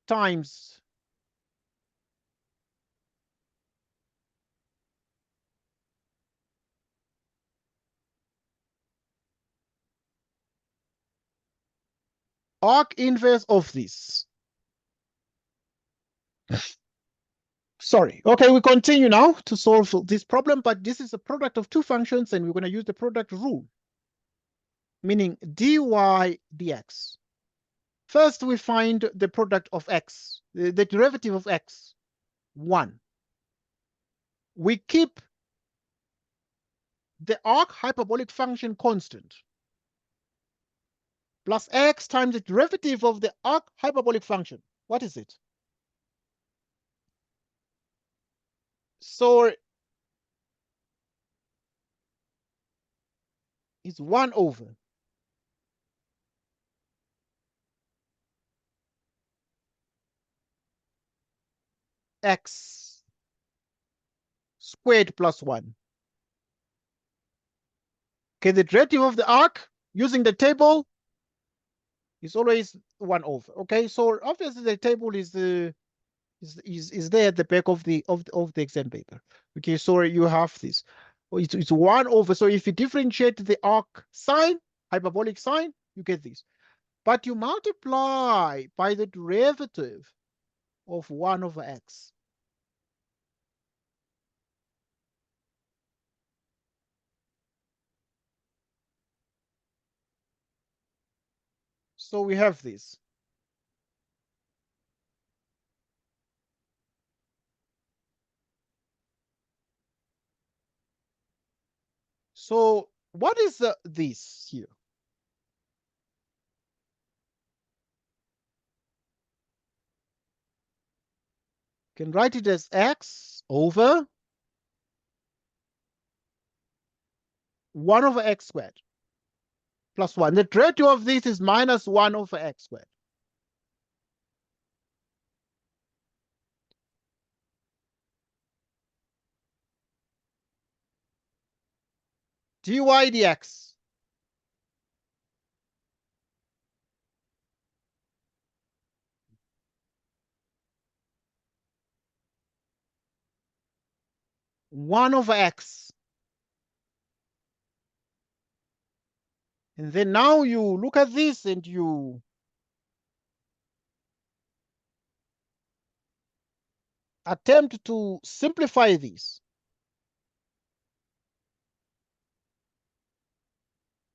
times arc inverse of this. Sorry. Okay, we continue now to solve this problem, but this is a product of two functions, and we're going to use the product rule, meaning dy dx. First, we find the product of x, the derivative of x, 1. We keep the arc hyperbolic function constant, plus x times the derivative of the arc hyperbolic function. What is it? So it's 1 over x squared plus 1. Okay, the derivative of the arc using the table is always 1 over. Okay, so obviously the table is there at the back of the exam paper. Okay, so you have this. It's 1 over. So if you differentiate the arc sine, hyperbolic sine, you get this. But you multiply by the derivative of 1 over x. So we have this. So what is this here? Can write it as x over 1 over x squared plus 1. The derivative of this is minus 1 over x squared. dy dx. One over x. And then now you look at this and you attempt to simplify this.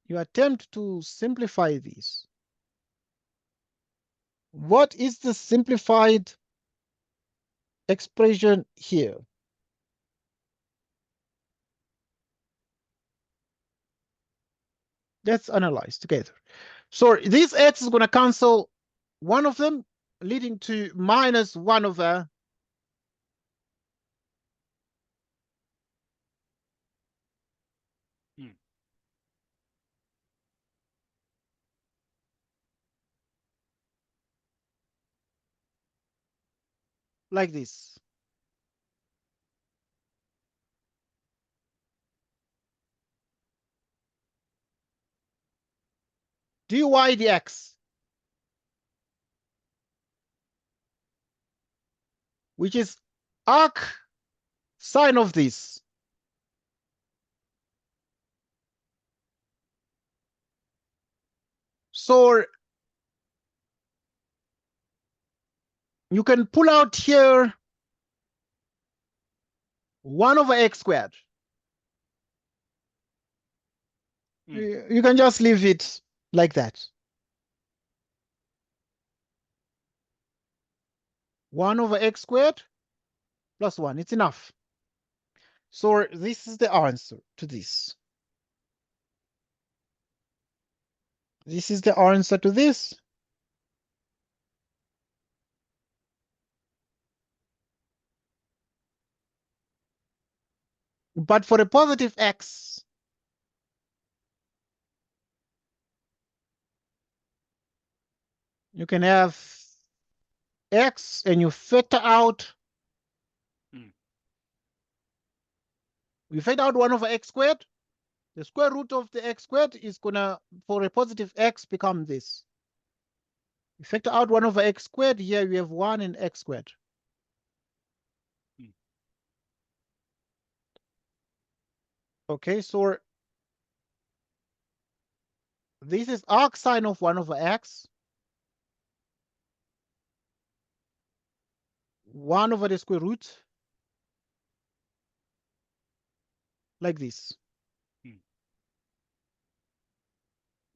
You attempt to simplify this. What is the simplified expression here? Let's analyze together. So this x is going to cancel one of them, leading to minus 1 over like this. dy dx, which is arc sine of this. So you can pull out here 1 over x squared. You can just leave it like that. 1 over x squared plus 1. It's enough. So this is the answer to this. This is the answer to this. But for a positive x, you can have x and you factor out. You factor out 1 over x squared. The square root of the x squared is gonna, for a positive x, become this. You factor out 1 over x squared. Here we have 1 and x squared. Okay, so this is arc sine of 1 over x. 1 over the square root. Like this.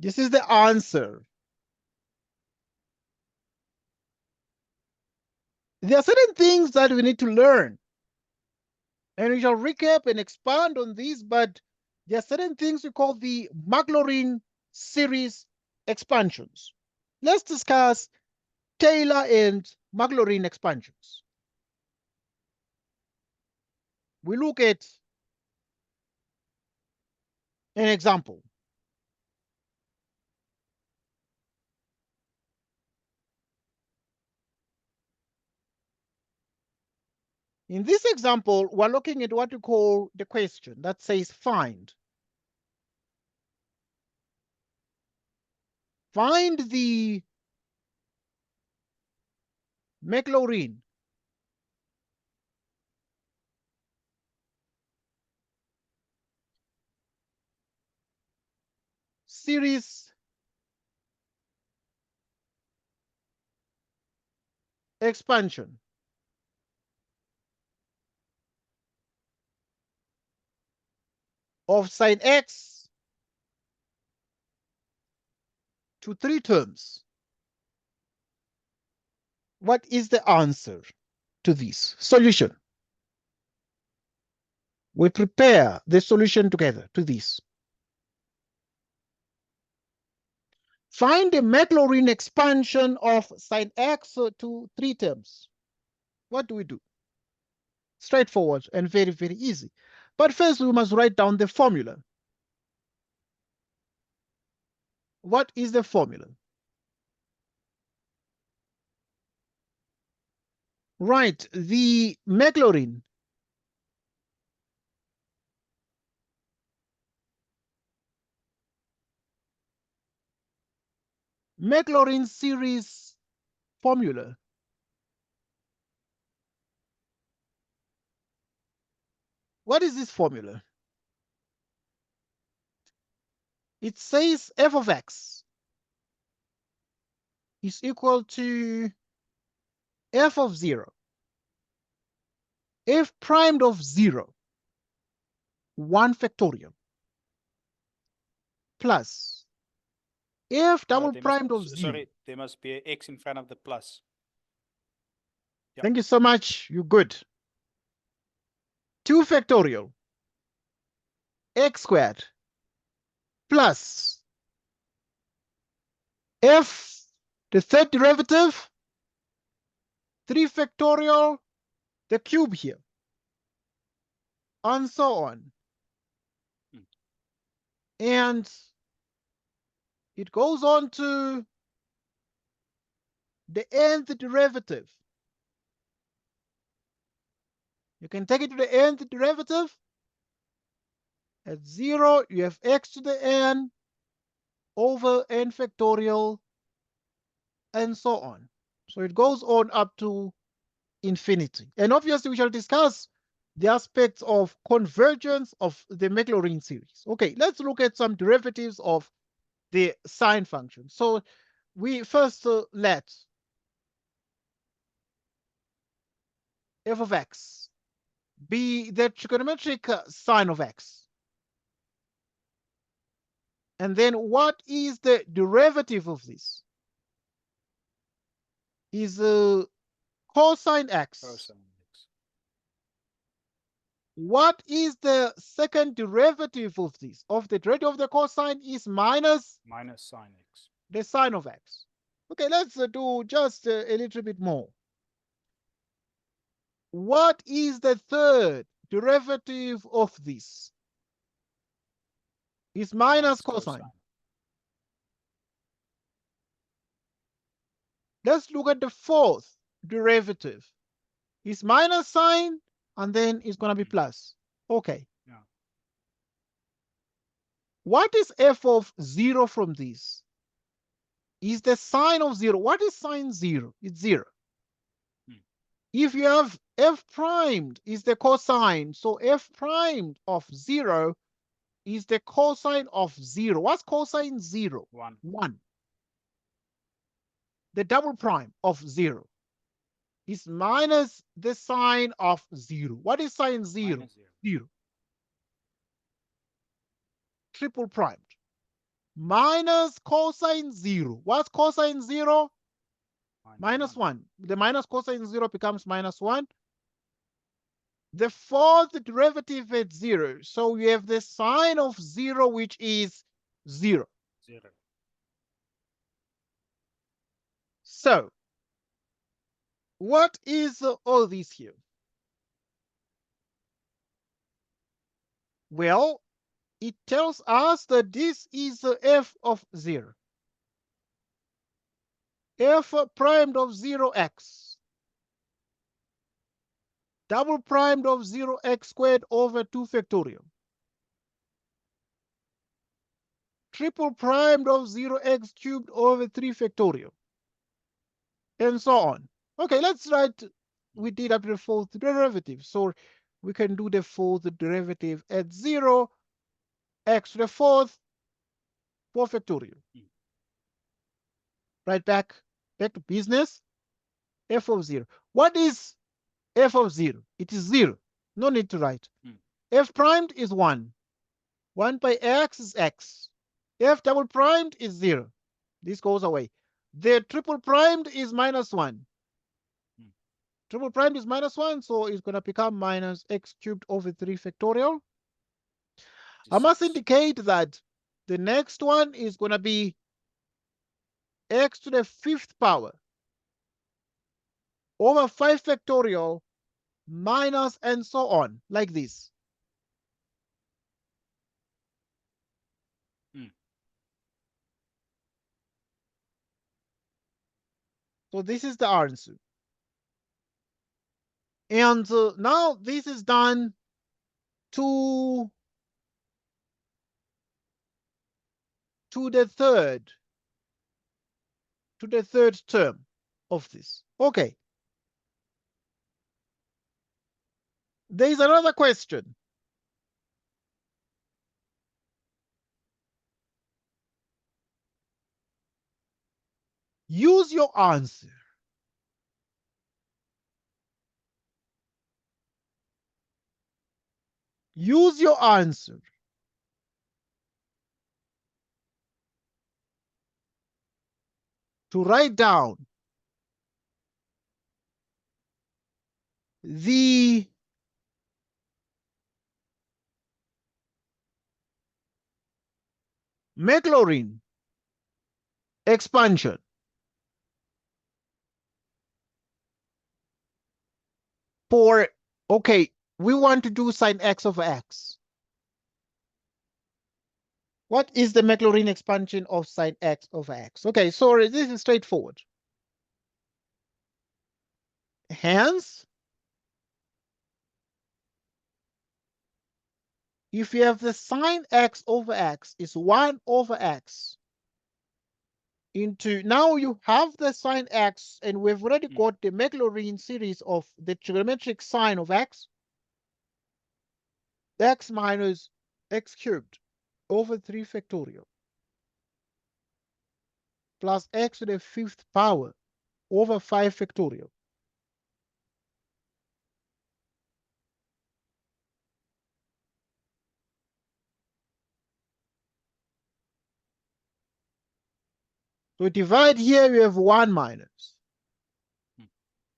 This is the answer. There are certain things that we need to learn. And we shall recap and expand on these, but there are certain things we call the Maclaurin series expansions. Let's discuss Taylor and Maclaurin expansions. We look at an example. In this example, we're looking at what we call the question that says find. Find the Maclaurin series expansion of sine x to 3 terms. What is the answer to this solution? We prepare the solution together to this. Find the Maclaurin expansion of sine x to 3 terms. What do we do? Straightforward and very, very easy. But first, we must write down the formula. What is the formula? Right, the Maclaurin series formula. What is this formula? It says f of x is equal to f of 0, f primed of 0, 1 factorial, plus f double primed of 0. Sorry, there must be an x in front of the plus. Yeah. Thank you so much. You're good. 2 factorial x squared plus f, the third derivative, 3 factorial, the cube here, and so on. And it goes on to the nth derivative. You can take it to the nth derivative. At 0, you have x to the n over n factorial, and so on. So it goes on up to infinity. And obviously, we shall discuss the aspects of convergence of the Maclaurin series. Okay, let's look at some derivatives of the sine function. So we first let f of x be the trigonometric sine of x. And then what is the derivative of this? Is cosine x. Cosine x. What is the second derivative of this? Of the derivative of the cosine is minus sine x. the sine of x. Okay, let's do just a little bit more. What is the third derivative of this? Is minus cosine. Let's look at the fourth derivative. It's minus sine, and then it's going to be plus. Okay. Yeah. What is f of 0 from this? Is the sine of 0. What is sine 0? It's 0. If you have f primed is the cosine, so f primed of 0 is the cosine of 0. What's cosine 0? 1. 1. The double prime of 0 is minus the sine of 0. What is sine 0? Minus 0. 0. Triple primed. Minus cosine 0. What's cosine 0? Minus 1. The minus cosine 0 becomes minus 1. The fourth derivative at 0. So you have the sine of 0, which is 0. 0. So, what is all this here? Well, it tells us that this is f of 0. F primed of 0x. Double primed of 0x squared over 2 factorial. Triple primed of 0x cubed over 3 factorial. And so on. Okay, let's write, we did up to the fourth derivative. So we can do the fourth derivative at 0, x to the fourth, 4 factorial. Right back to business, f of 0. What is f of 0? It is 0. No need to write. F primed is 1. 1 by x is x. F double primed is 0. This goes away. The triple primed is minus 1. Triple primed is minus 1, so it's going to become minus x cubed over 3 factorial. I must indicate that the next one is going to be x to the 5th power over 5 factorial minus, and so on, like this. Mm. So this is the answer. And now this is done to the third term of this. Okay. There is another question. Use your answer. Use your answer to write down the Maclaurin expansion for, okay, we want to do sine x over x. What is the Maclaurin expansion of sine x over x? Okay, so this is straightforward. Hence, if you have the sine x over x is 1 over x into, now you have the sine x, and we've already got the Maclaurin series of the trigonometric sine of x minus x cubed over 3 factorial plus x to the 5th power over 5 factorial. So divide here, we have 1 minus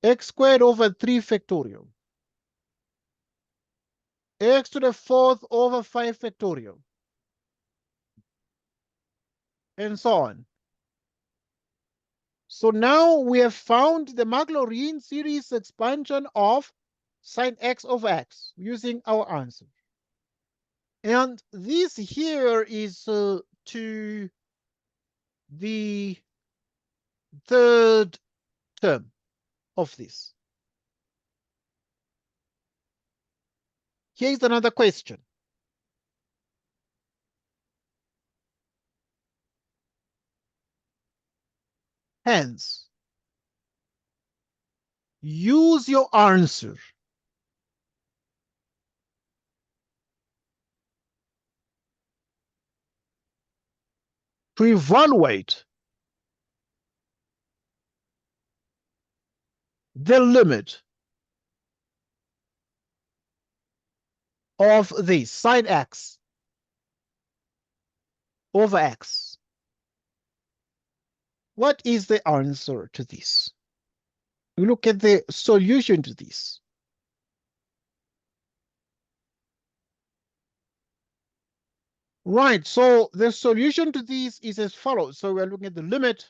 x squared over 3 factorial, x to the 4th over 5 factorial, and so on. So now we have found the Maclaurin series expansion of sine x over x using our answer. And this here is to the third term of this. Here's another question. Hence, use your answer to evaluate the limit of this sine x over x. What is the answer to this? We look at the solution to this. Right, so the solution to this is as follows. So we're looking at the limit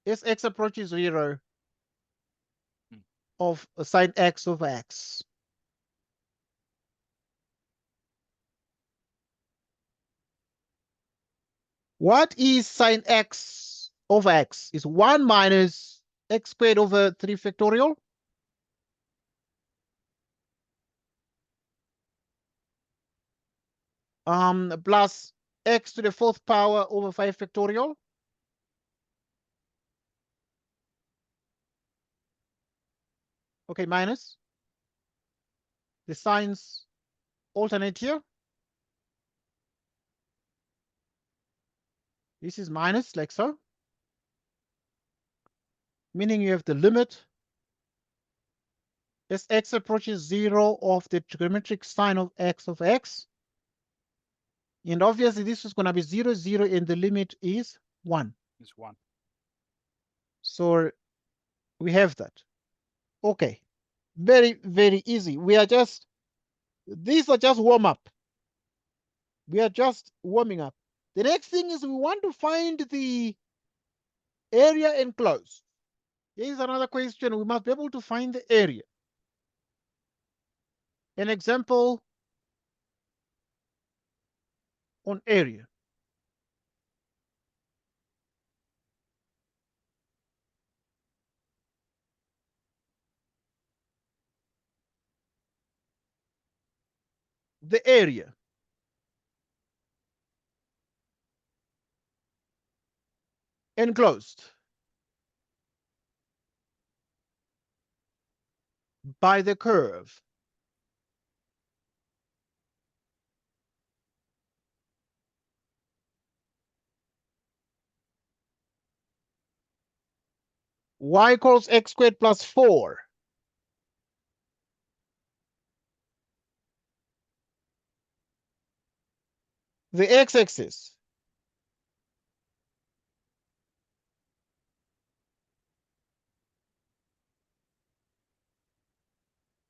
as x approaches 0 of sine x over x. What is sine x over x? Is 1 minus x squared over 3 factorial. Plus x to the 4th power over 5 factorial. Okay, minus. The signs alternate here. This is minus, like so. Meaning you have the limit as x approaches 0 of the trigonometric sine of x of x. And obviously this is going to be 0, 0, and the limit is 1. It's 1. So we have that. Okay. Very, very easy. We are just, these are just warm up. We are just warming up. The next thing is we want to find the area enclosed. Here is another question. We must be able to find the area. An example on area. The area enclosed by the curve y equals x squared plus 4. The x-axis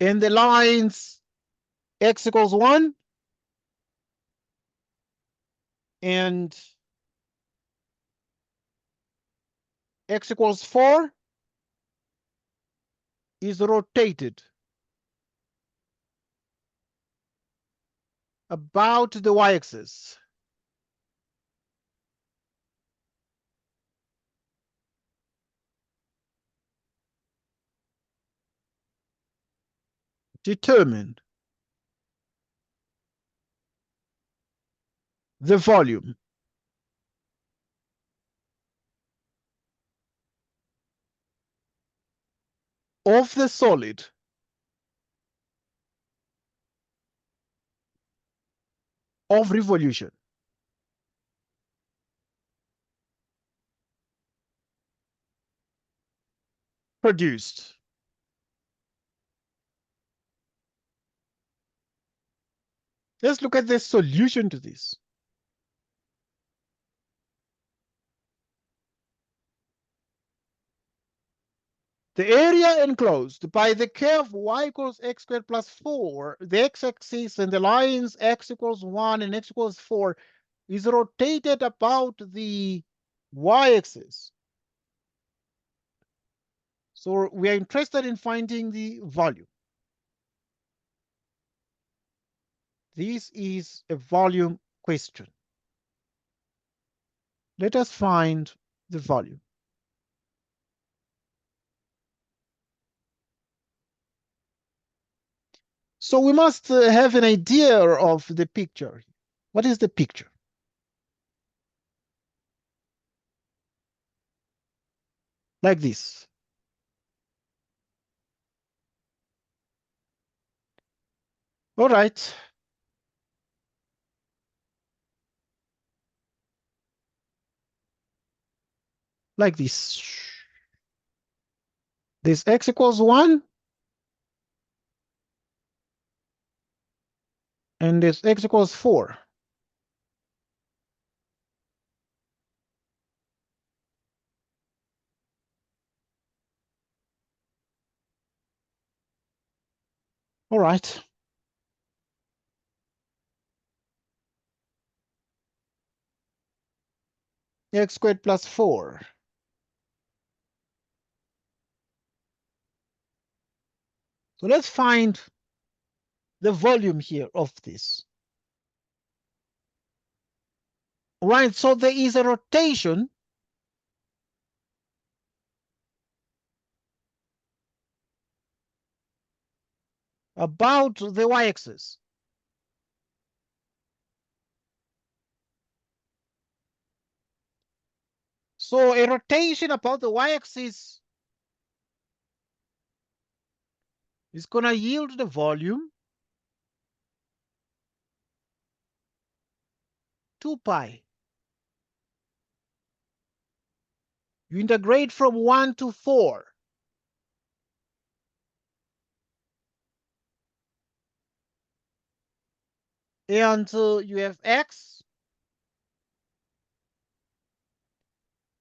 and the lines x equals 1 and x equals 4 is rotated about the y-axis. Determine the volume of the solid of revolution produced. Let's look at the solution to this. The area enclosed by the curve y equals x squared plus 4, the x-axis and the lines x equals 1 and x equals 4 is rotated about the y-axis. So we are interested in finding the volume. This is a volume question. Let us find the volume. So we must have an idea of the picture. What is the picture? Like this. All right. Like this. This x equals 1 and this x equals 4. All right. X squared plus 4. So let's find the volume here of this. All right, so there is a rotation about the y-axis. So a rotation about the y-axis is going to yield the volume 2 pi. You integrate from 1 to 4. And you have x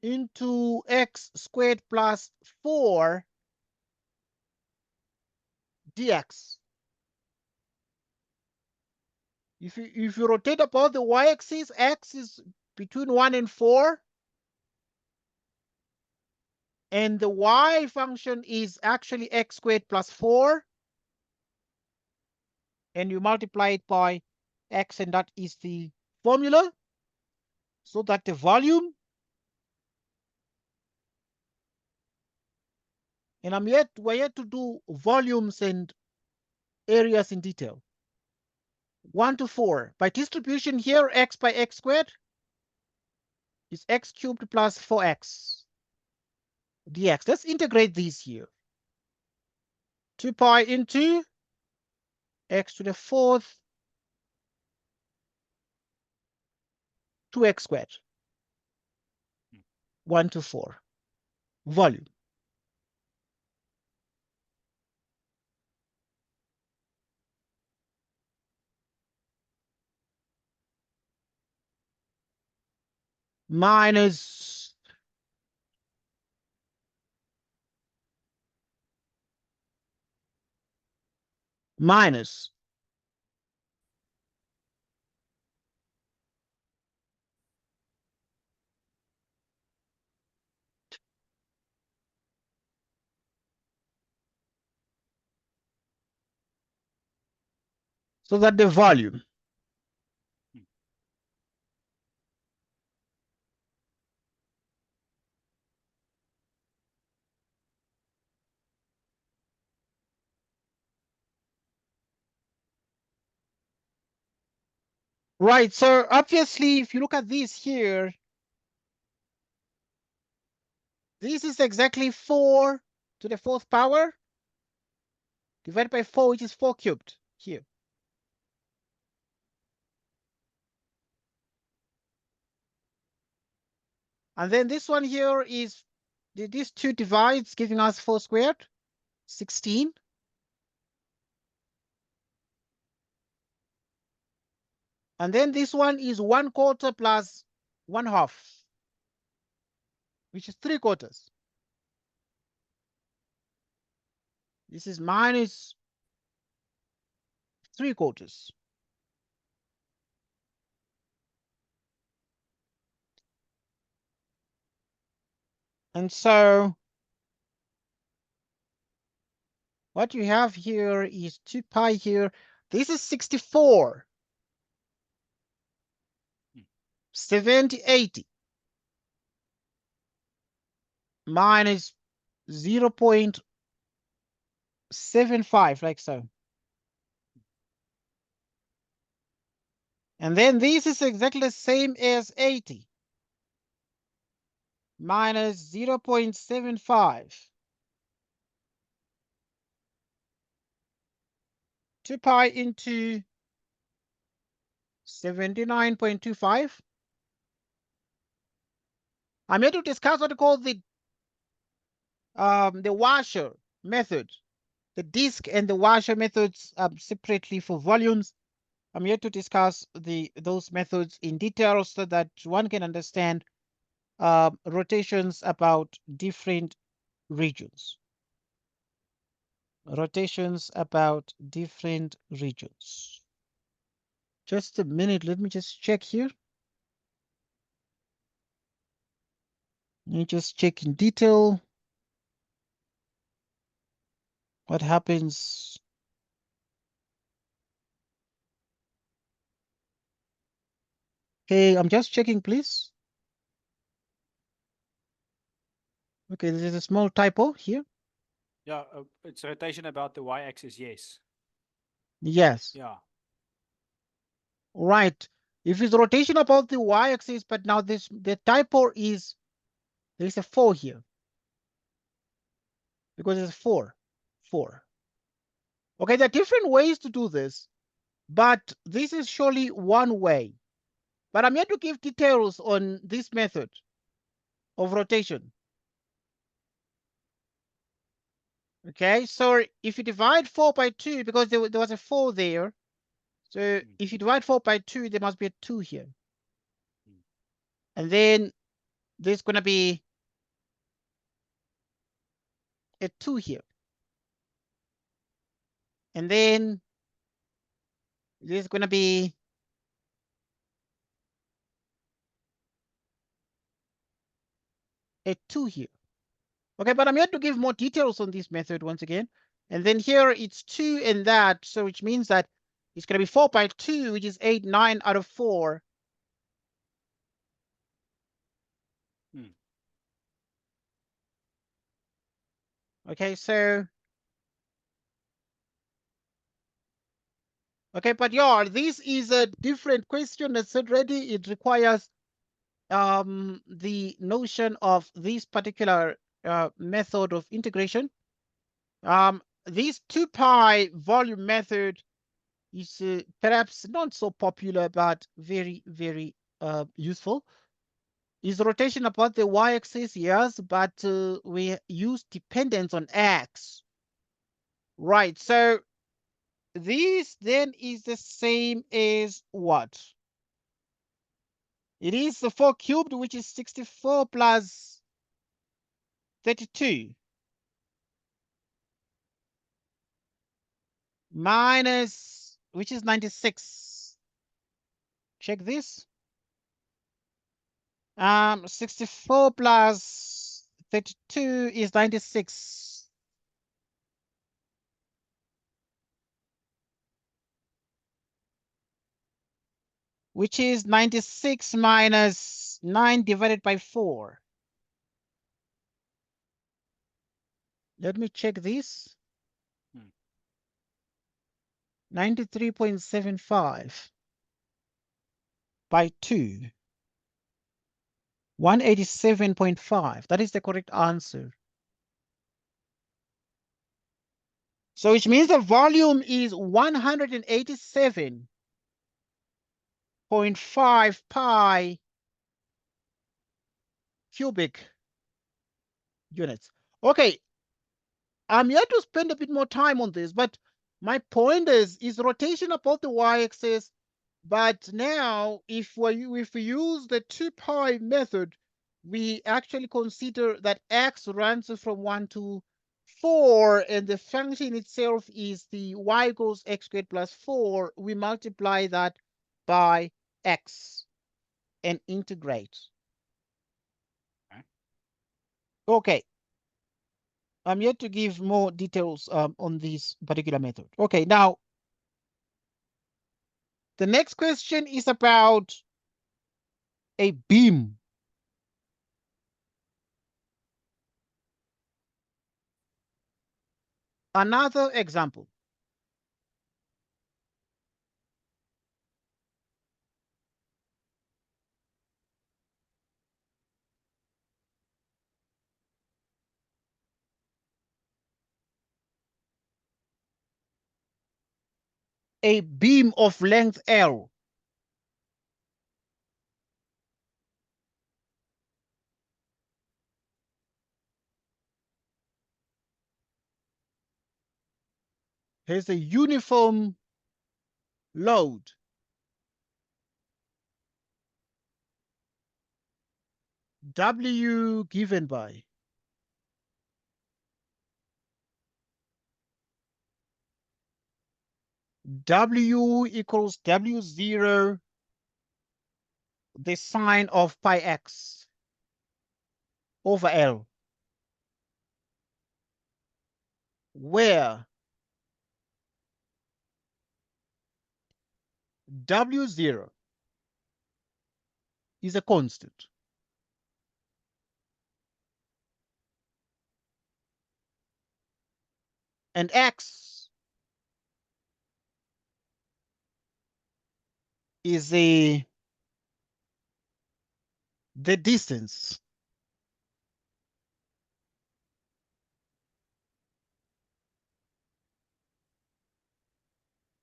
into x squared plus 4 dx. If you rotate about the y-axis, x is between 1 and 4. And the y function is actually x squared plus 4. And you multiply it by x, and that is the formula. So that the volume, and we're yet to do volumes and areas in detail. 1 to 4. By distribution here, x by x squared is x cubed plus 4x dx. Let's integrate these here. 2 pi into x to the 4th 2x squared. 1 to 4. Volume. Minus minus so that the volume right. So obviously, if you look at this here, this is exactly 4 to the 4th power divided by 4, which is 4 cubed here. And then this one here is these 2 divides, giving us 4 squared, 16. And then this one is 1/4 plus 1/2, which is 3/4. This is minus 3/4. And so what you have here is 2 pi here. This is 64. 70, 80 minus 0.75, like so. And then this is exactly the same as 80 minus 0.75. 2 pi into 79.25. I'm here to discuss what we call the washer method, the disk and the washer methods separately for volumes. I'm here to discuss those methods in detail so that one can understand rotations about different regions. Rotations about different regions. Just a minute, let me just check here. Let me just check in detail what happens. Okay, I'm just checking, please. Okay, there's a small typo here. Yeah, it's rotation about the y-axis, yes. Yes. Yeah. Right. If it's rotation about the y-axis, but now the typo is there's a 4 here because it's 4. 4. Okay, there are different ways to do this, but this is surely one way. But I'm here to give details on this method of rotation. Okay, so if you divide 4 by 2, because there was a 4 there, so if you divide 4 by 2, there must be a 2 here. And then there's going to be a 2 here. And then there's going to be a 2 here. Okay, but I'm here to give more details on this method once again. And then here it's 2 and that, so which means that it's going to be 4 by 2, which is 8, 9 out of 4. Hmm. Okay, so, okay, but yeah, this is a different question. As said already, it requires the notion of this particular method of integration. This 2 pi volume method is perhaps not so popular, but very, very useful. Is rotation about the y-axis? Yes, but we use dependence on x. Right, so this then is the same as what? It is the 4 cubed, which is 64 plus 32 minus, which is 96. Check this. 64 plus 32 is 96. Which is 96 minus 9 divided by 4. Let me check this. Hmm. 93.75 by 2. 187.5. That is the correct answer. So which means the volume is 187.5 pi cubic units. Okay, I'm here to spend a bit more time on this, but my point is rotation about the y-axis. But now, if we use the 2 pi method, we actually consider that x runs from 1 to 4, and the function itself is the y equals x squared plus 4. We multiply that by x and integrate. Okay. Okay. I'm yet to give more details on this particular method. Okay, now the next question is about a beam. Another example. A beam of length L. Has a uniform load. W given by W equals W0, the sine of pi x over L, where W0 is a constant and x is the distance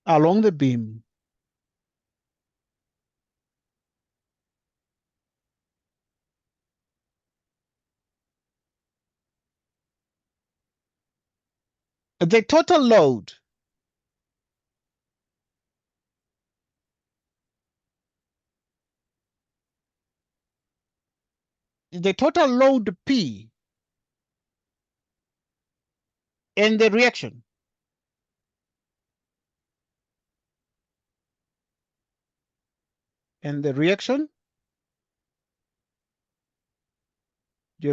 along the beam. The total load P and the reaction the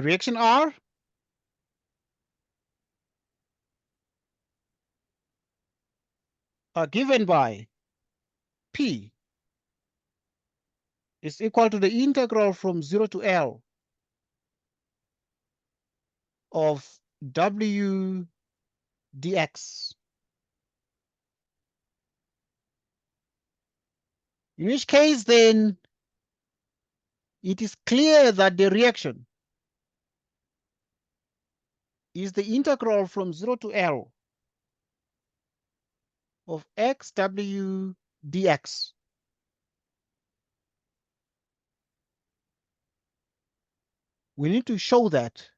reaction R are given by P is equal to the integral from 0 to L of W dx. In which case, then, it is clear that the reaction is the integral from 0 to L of xw dx. We need to show that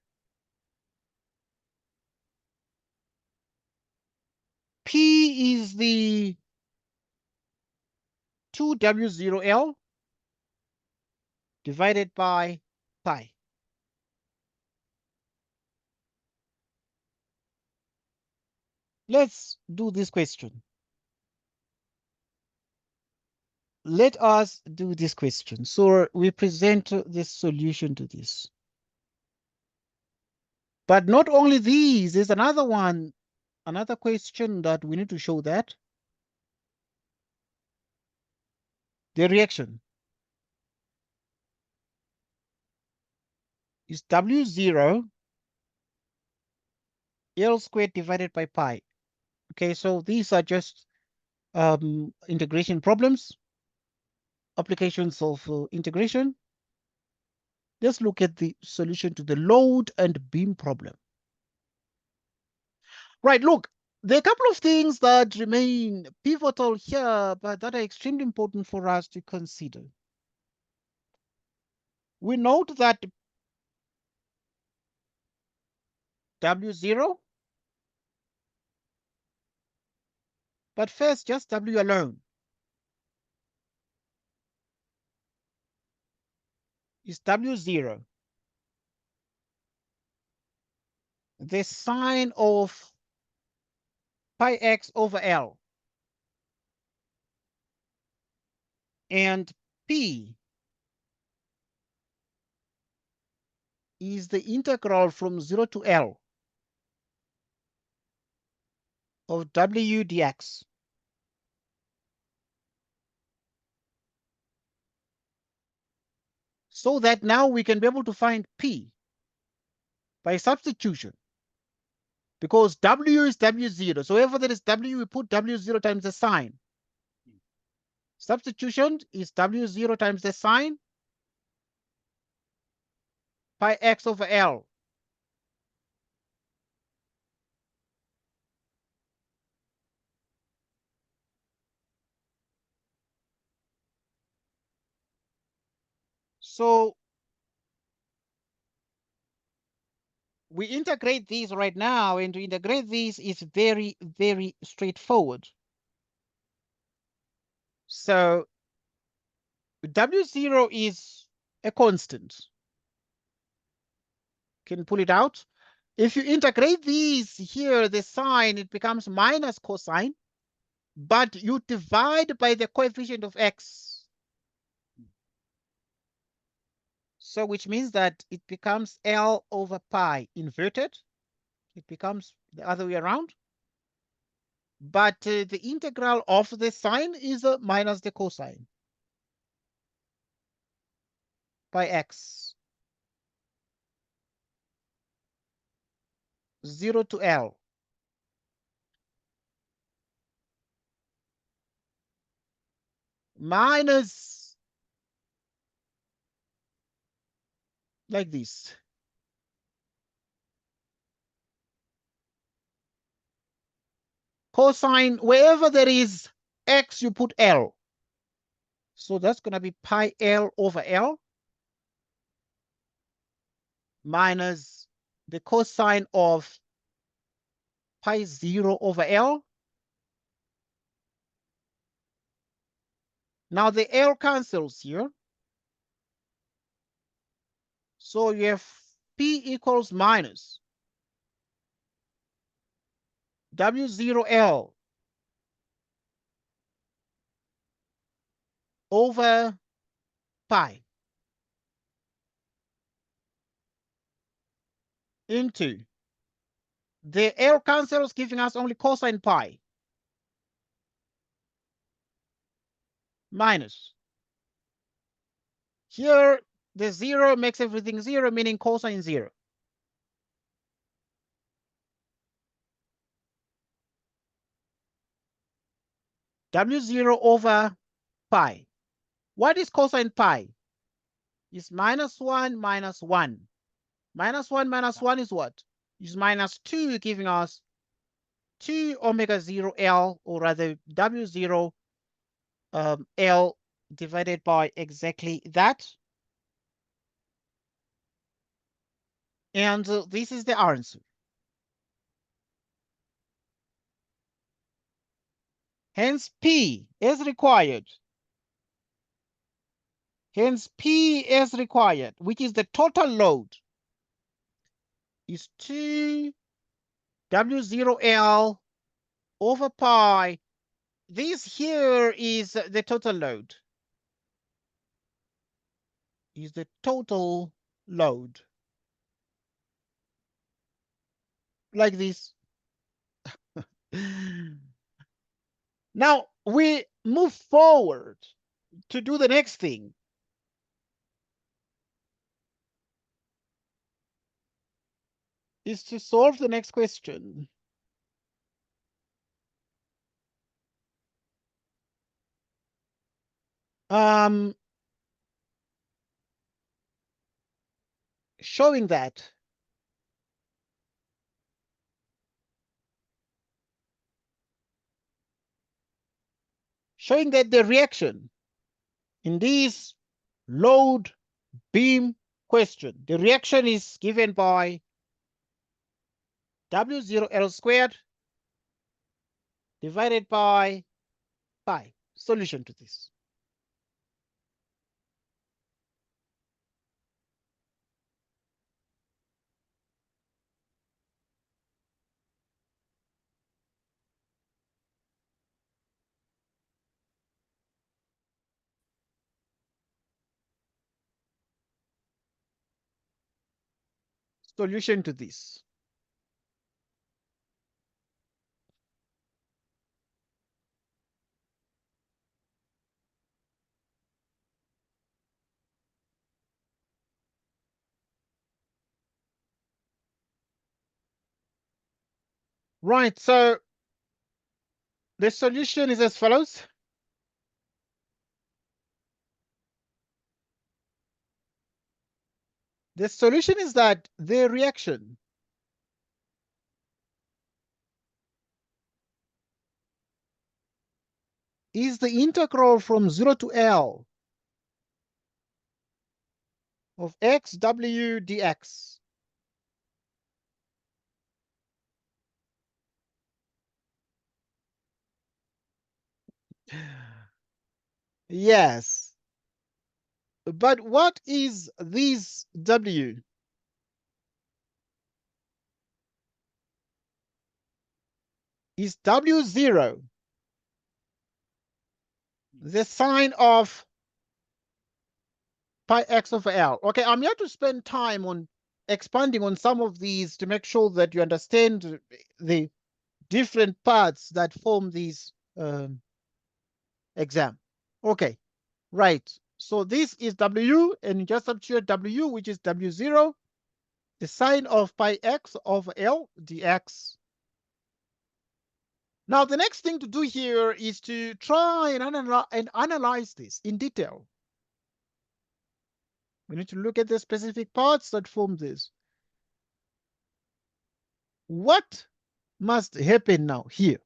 P is the 2W0L divided by pi. Let's do this question. Let us do this question. So we present the solution to this. But not only these, there's another one, another question that we need to show that the reaction is W0 L squared divided by pi. Okay, so these are just integration problems, applications of integration. Let's look at the solution to the load and beam problem. Right, look, there are a couple of things that remain pivotal here, but that are extremely important for us to consider. We note that W0, but first just W alone is W0, the sine of pi x over L, and P is the integral from 0 to L of W dx. So that now we can be able to find P by substitution, because W is W0. So wherever there is W, we put W0 times the sine. Substitution is W0 times the sine pi x over L. So we integrate these right now, and to integrate these is very, very straightforward. So W0 is a constant. Can pull it out. If you integrate these here, the sine, it becomes minus cosine, but you divide by the coefficient of x. So which means that it becomes L over pi inverted. It becomes the other way around. But the integral of the sine is minus the cosine by x. 0 to L. Minus, like this. Cosine, wherever there is x, you put L. So that's going to be pi L over L minus the cosine of pi 0 over L. Now the L cancels here. So you have P equals minus W0L over pi into the L cancels, giving us only cosine pi minus. Here, the 0 makes everything 0, meaning cosine 0. W0 over pi. What is cosine pi? It's -1 minus 1. -1 is what? Is -2, giving us 2 omega 0 L, or rather W0 L divided by exactly that. And this is the answer. Hence P is required. Hence P is required, which is the total load, is 2 W0L over pi. This here is the total load. Is the total load. Like this. Now we move forward to do the next thing. Is to solve the next question. Showing that the reaction in this load beam question, the reaction is given by W0L squared divided by pi. Solution to this. Solution to this. Right, so the solution is as follows. The solution is that the reaction is the integral from 0 to L of xw dx. Yes. But what is this w? Is W0 the sine of pi x over L? Okay, I'm here to spend time on expanding on some of these to make sure that you understand the different parts that form these exam. Okay, right. So this is W, and you just substitute W, which is W0, the sine of pi x over L dx. Now, the next thing to do here is to try and analyze this in detail. We need to look at the specific parts that form this. What must happen now here?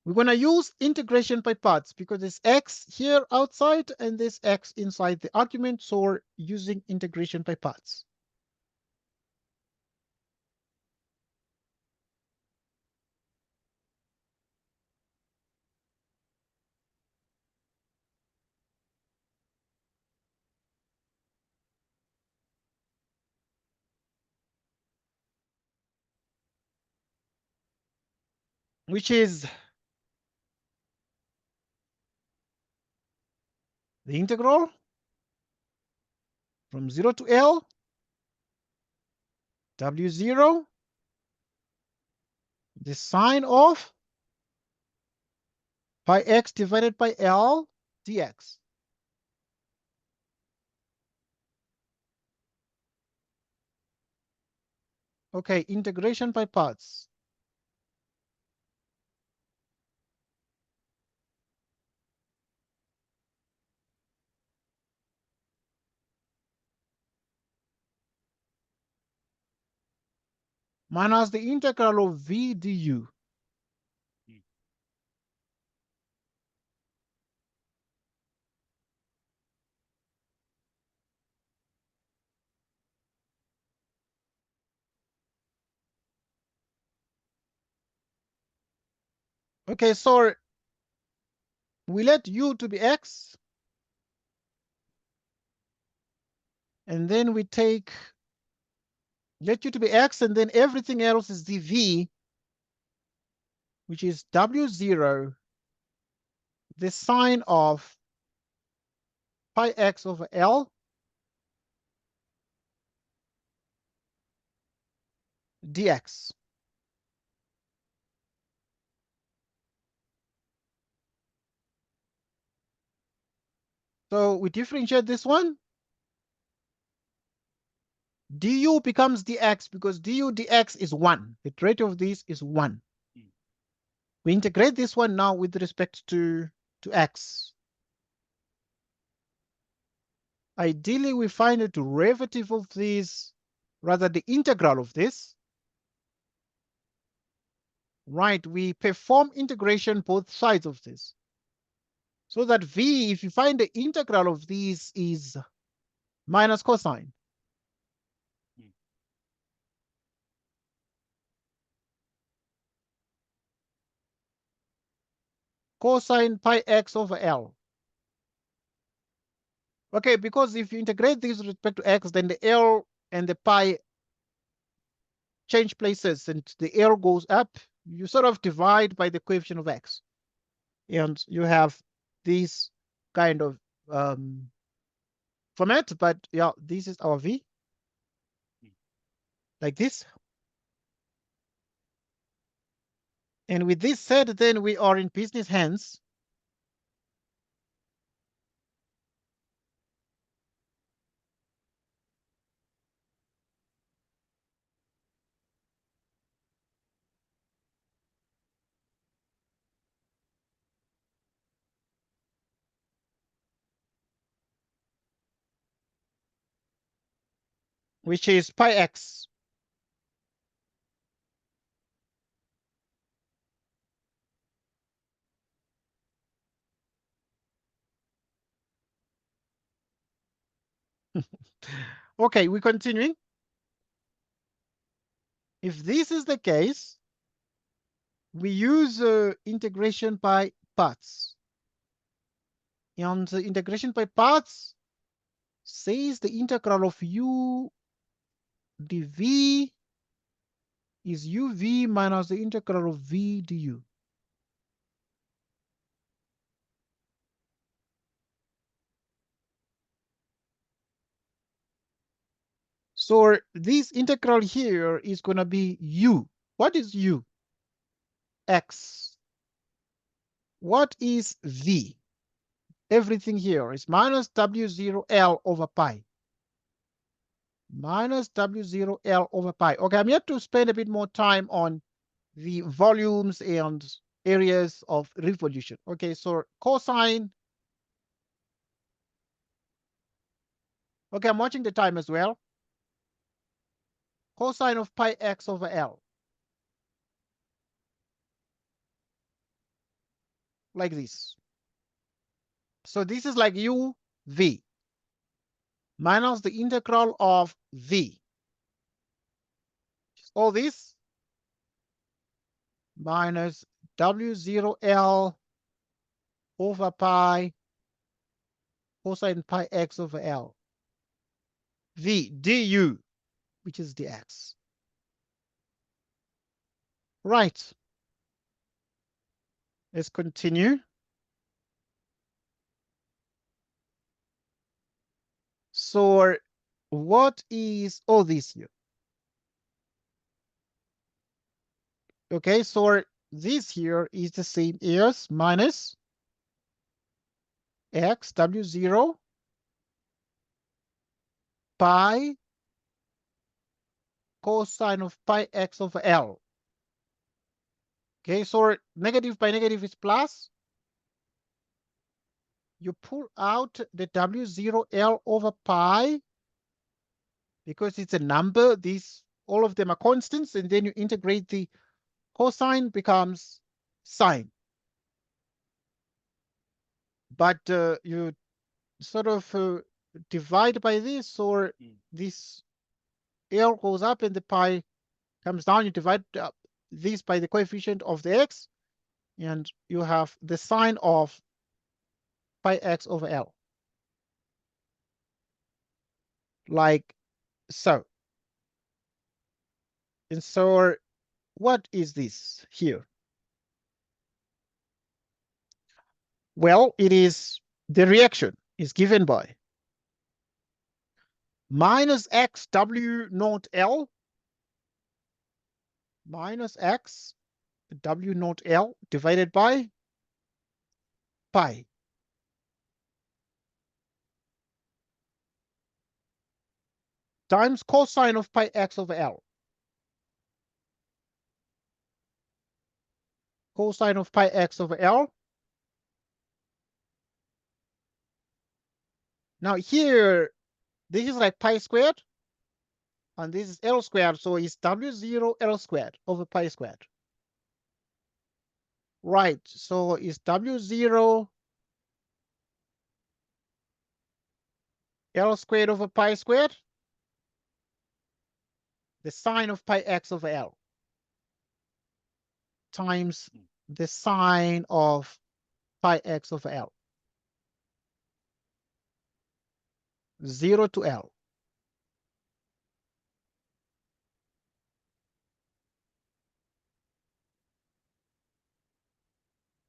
We're going to use integration by parts because there's x here outside and there's x inside the argument, so we're using integration by parts. Which is the integral from 0 to L, W0, the sine of pi x divided by L dx. Okay, integration by parts. Minus the integral of v du. Okay, so we let u to be x, and then we take let u to be x, and then everything else is dv, which is w0, the sine of pi x over L dx. So we differentiate this one. Du becomes dx because du dx is 1. The derivative of this is 1. We integrate this one now with respect to x. Ideally, we find a derivative of this, rather the integral of this. Right, we perform integration both sides of this. So that v, if you find the integral of these, is minus cosine. Cosine pi x over L. Okay, because if you integrate this with respect to x, then the L and the pi change places and the L goes up. You sort of divide by the coefficient of x. And you have this kind of format, but yeah, this is our v, like this. And with this said, then we are in business hands. Which is pi x. Okay, we're continuing. If this is the case, we use integration by parts. And the integration by parts says the integral of u dv is uv minus the integral of v du. So this integral here is going to be u. What is u? X. What is v? Everything here is minus w0L over pi. Minus w0L over pi. Okay, I'm yet to spend a bit more time on the volumes and areas of revolution. Okay, so cosine. Okay, I'm watching the time as well. Cosine of pi x over L. Like this. So this is like u v minus the integral of v. All this minus w0L over pi cosine pi x over L. V du, which is dx. Right. Let's continue. So what is all this here? Okay, so this here is the same as minus x W0 pi cosine of pi x over L. Okay, so negative by negative is plus. You pull out the W0 L over pi because it's a number. These, all of them are constants, and then you integrate the cosine becomes sine. But you sort of divide by this, or this L goes up and the pi comes down. You divide this by the coefficient of the x, and you have the sine of pi x over L, like so. And so what is this here? Well, it is the reaction is given by minus x W naught L minus x W naught L divided by pi. Times cosine of pi x over L. Cosine of pi x over L. Now here, this is like pi squared, and this is L squared, so it's W0 L squared over pi squared. Right, so it's W0 L squared over pi squared, the sine of pi x over L, times the sine of pi x over L. 0 to L.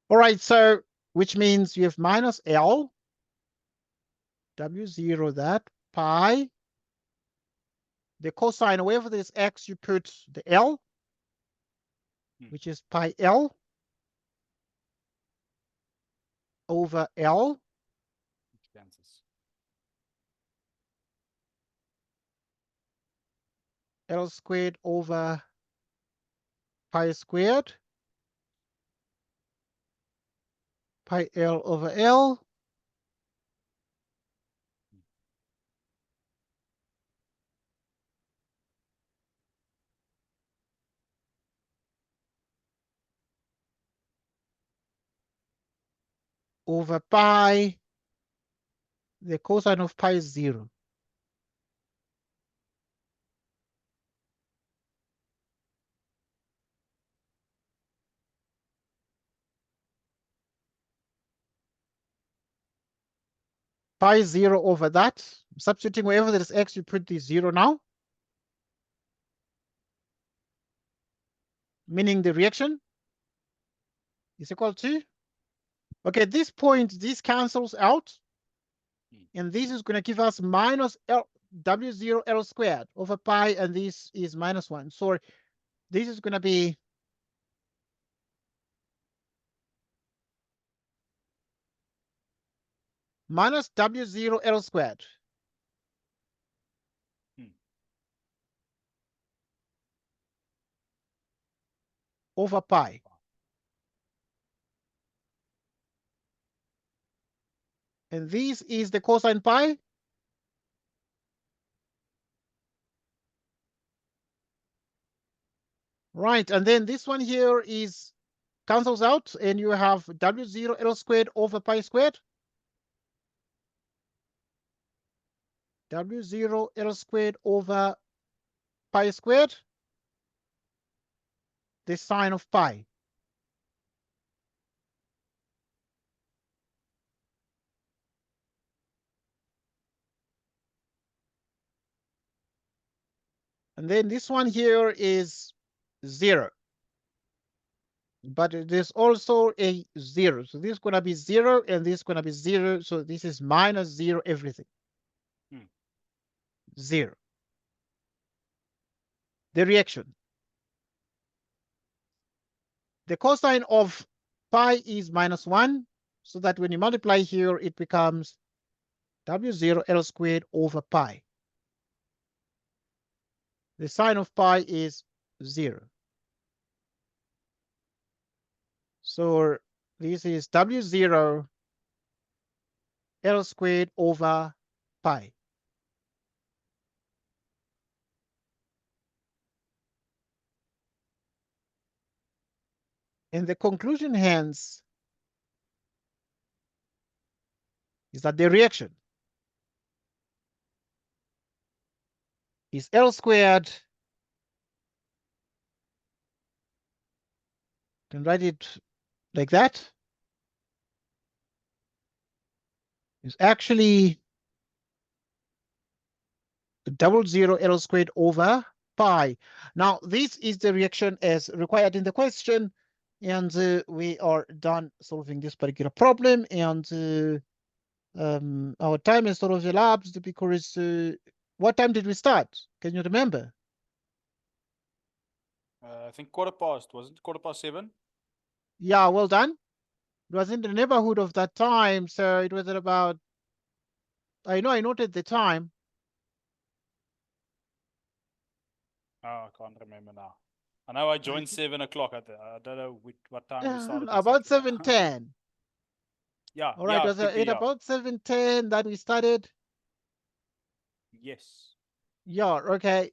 All right, so which means you have minus L, W0 that, pi, the cosine, wherever there's x, you put the L, which is pi L over L. L squared over pi squared, pi L over L, over pi, the cosine of pi is 0. Pi 0 over that. Substituting wherever there is x, you put the 0 now, meaning the reaction is equal to, okay, at this point, this cancels out, and this is going to give us minus L, W0 L squared over pi, and this is minus 1. So this is going to be minus W0 L squared over pi. And this is the cosine pi. Right, and then this one here is cancels out, and you have W0 L squared over pi squared. W0 L squared over pi squared, the sine of pi. And then this one here is 0. But there's also a 0. So this is going to be 0, and this is going to be 0. So this is minus 0 everything. 0. The reaction. The cosine of pi is -1, so that when you multiply here, it becomes W0 L squared over pi. The sine of pi is 0. So this is W0 L squared over pi. And the conclusion hence is that the reaction is L squared. You can write it like that. It's actually W0 L squared over pi. Now, this is the reaction as required in the question. And we are done solving this particular problem. And our time is sort of elapsed because what time did we start? Can you remember? I think quarter past, wasn't it? 7:15? Yeah, well done. It was in the neighborhood of that time. So it was at about, I know I noted the time. Oh, I can't remember now. I know I joined 7 o'clock. I don't know what time we started About exactly. 7:10. Yeah, All right, yeah, it it was could be, at yeah. about 7:10 that we started. Yes. Yeah, okay.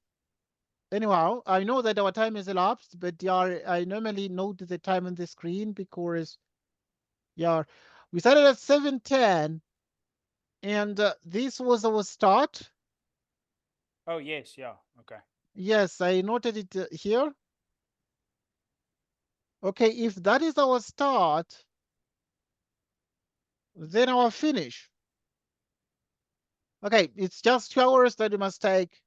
Anyhow, I know that our time is elapsed, but yeah, I normally note the time on the screen because yeah, we started at 7:10, and this was our start. Oh, yes, yeah. Okay. Yes, I noted it here. Okay, if that is our start, then our finish. Okay, it's just 2 hours that we must take.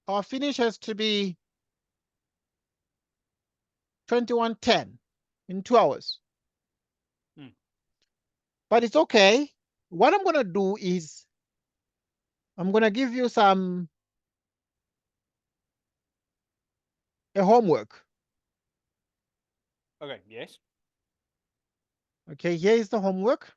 Our finish has to be 21:10 in 2 hours. Hmm. But it's okay. What I'm going to do is I'm going to give you a homework. Okay, yes. Okay, here is the homework.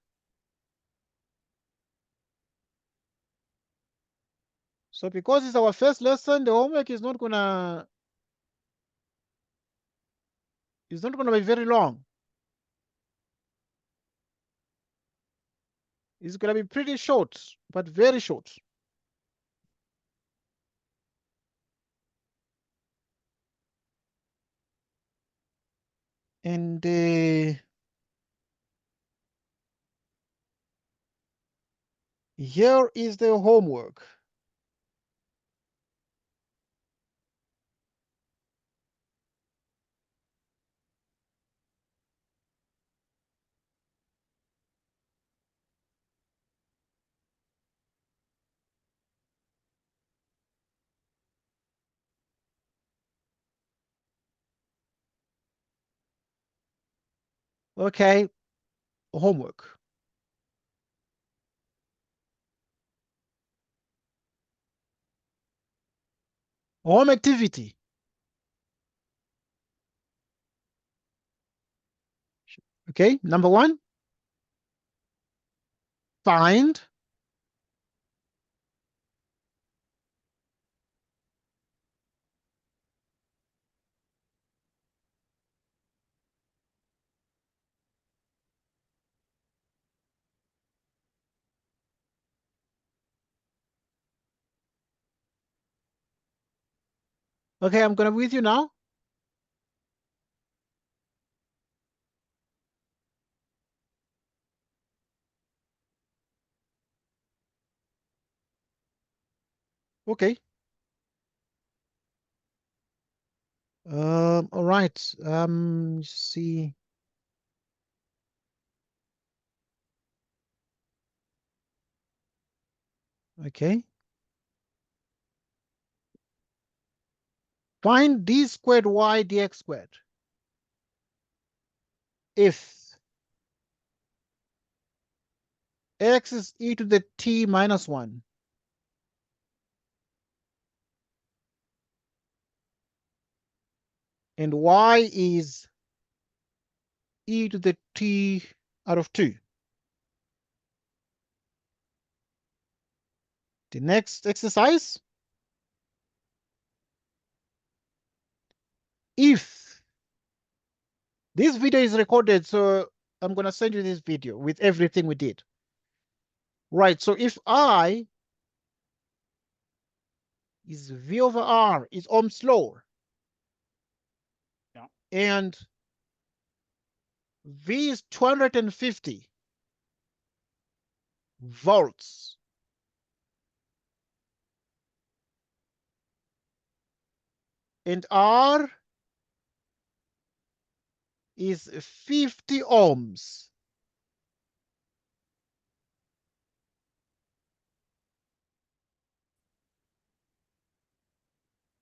So because it's our first lesson, the homework is not gonna be very long. It's gonna be pretty short, but very short. And here is the homework. Okay, homework. Home activity. Okay, number 1, find Okay, I'm gonna be with you now. Okay. All right. See. Okay. Find d squared y dx squared. If x is e to the t minus 1, and y is e to the t out of 2. The next exercise, if this video is recorded, so I'm going to send you this video with everything we did. Right, so if I is V over R is Ohm's law, Yeah. and V is 250 volts, and R is 50 ohms.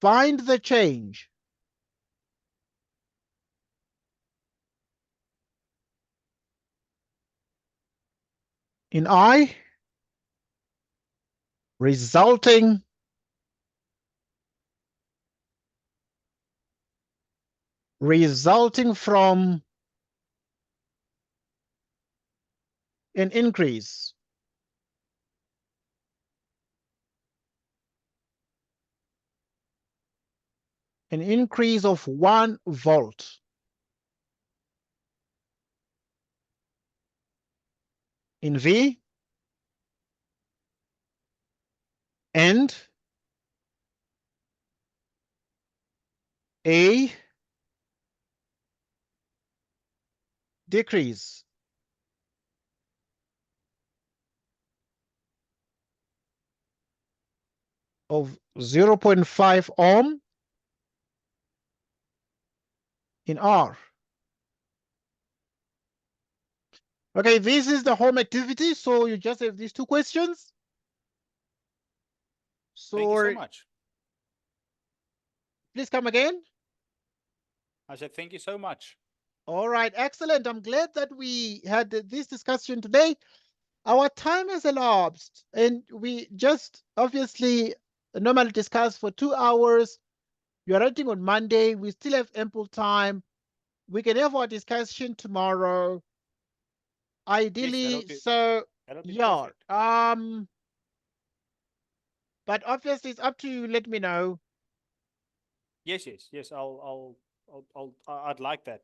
Find the change in I resulting from an increase of 1 volt in V and a decrease of 0.5 ohm in R. Okay, this is the home activity. So you just have these 2 questions. Thank you so So much. please come again. I said thank you so much. All right, excellent. I'm glad that we had this discussion today. Our time has elapsed, and we just obviously normally discuss for 2 hours. You are writing on Monday. We still have ample time. We can have our discussion tomorrow. Yes, Ideally, so that'll be yeah. perfect. But obviously it's up to you. Let me know. Yes. I'd like that.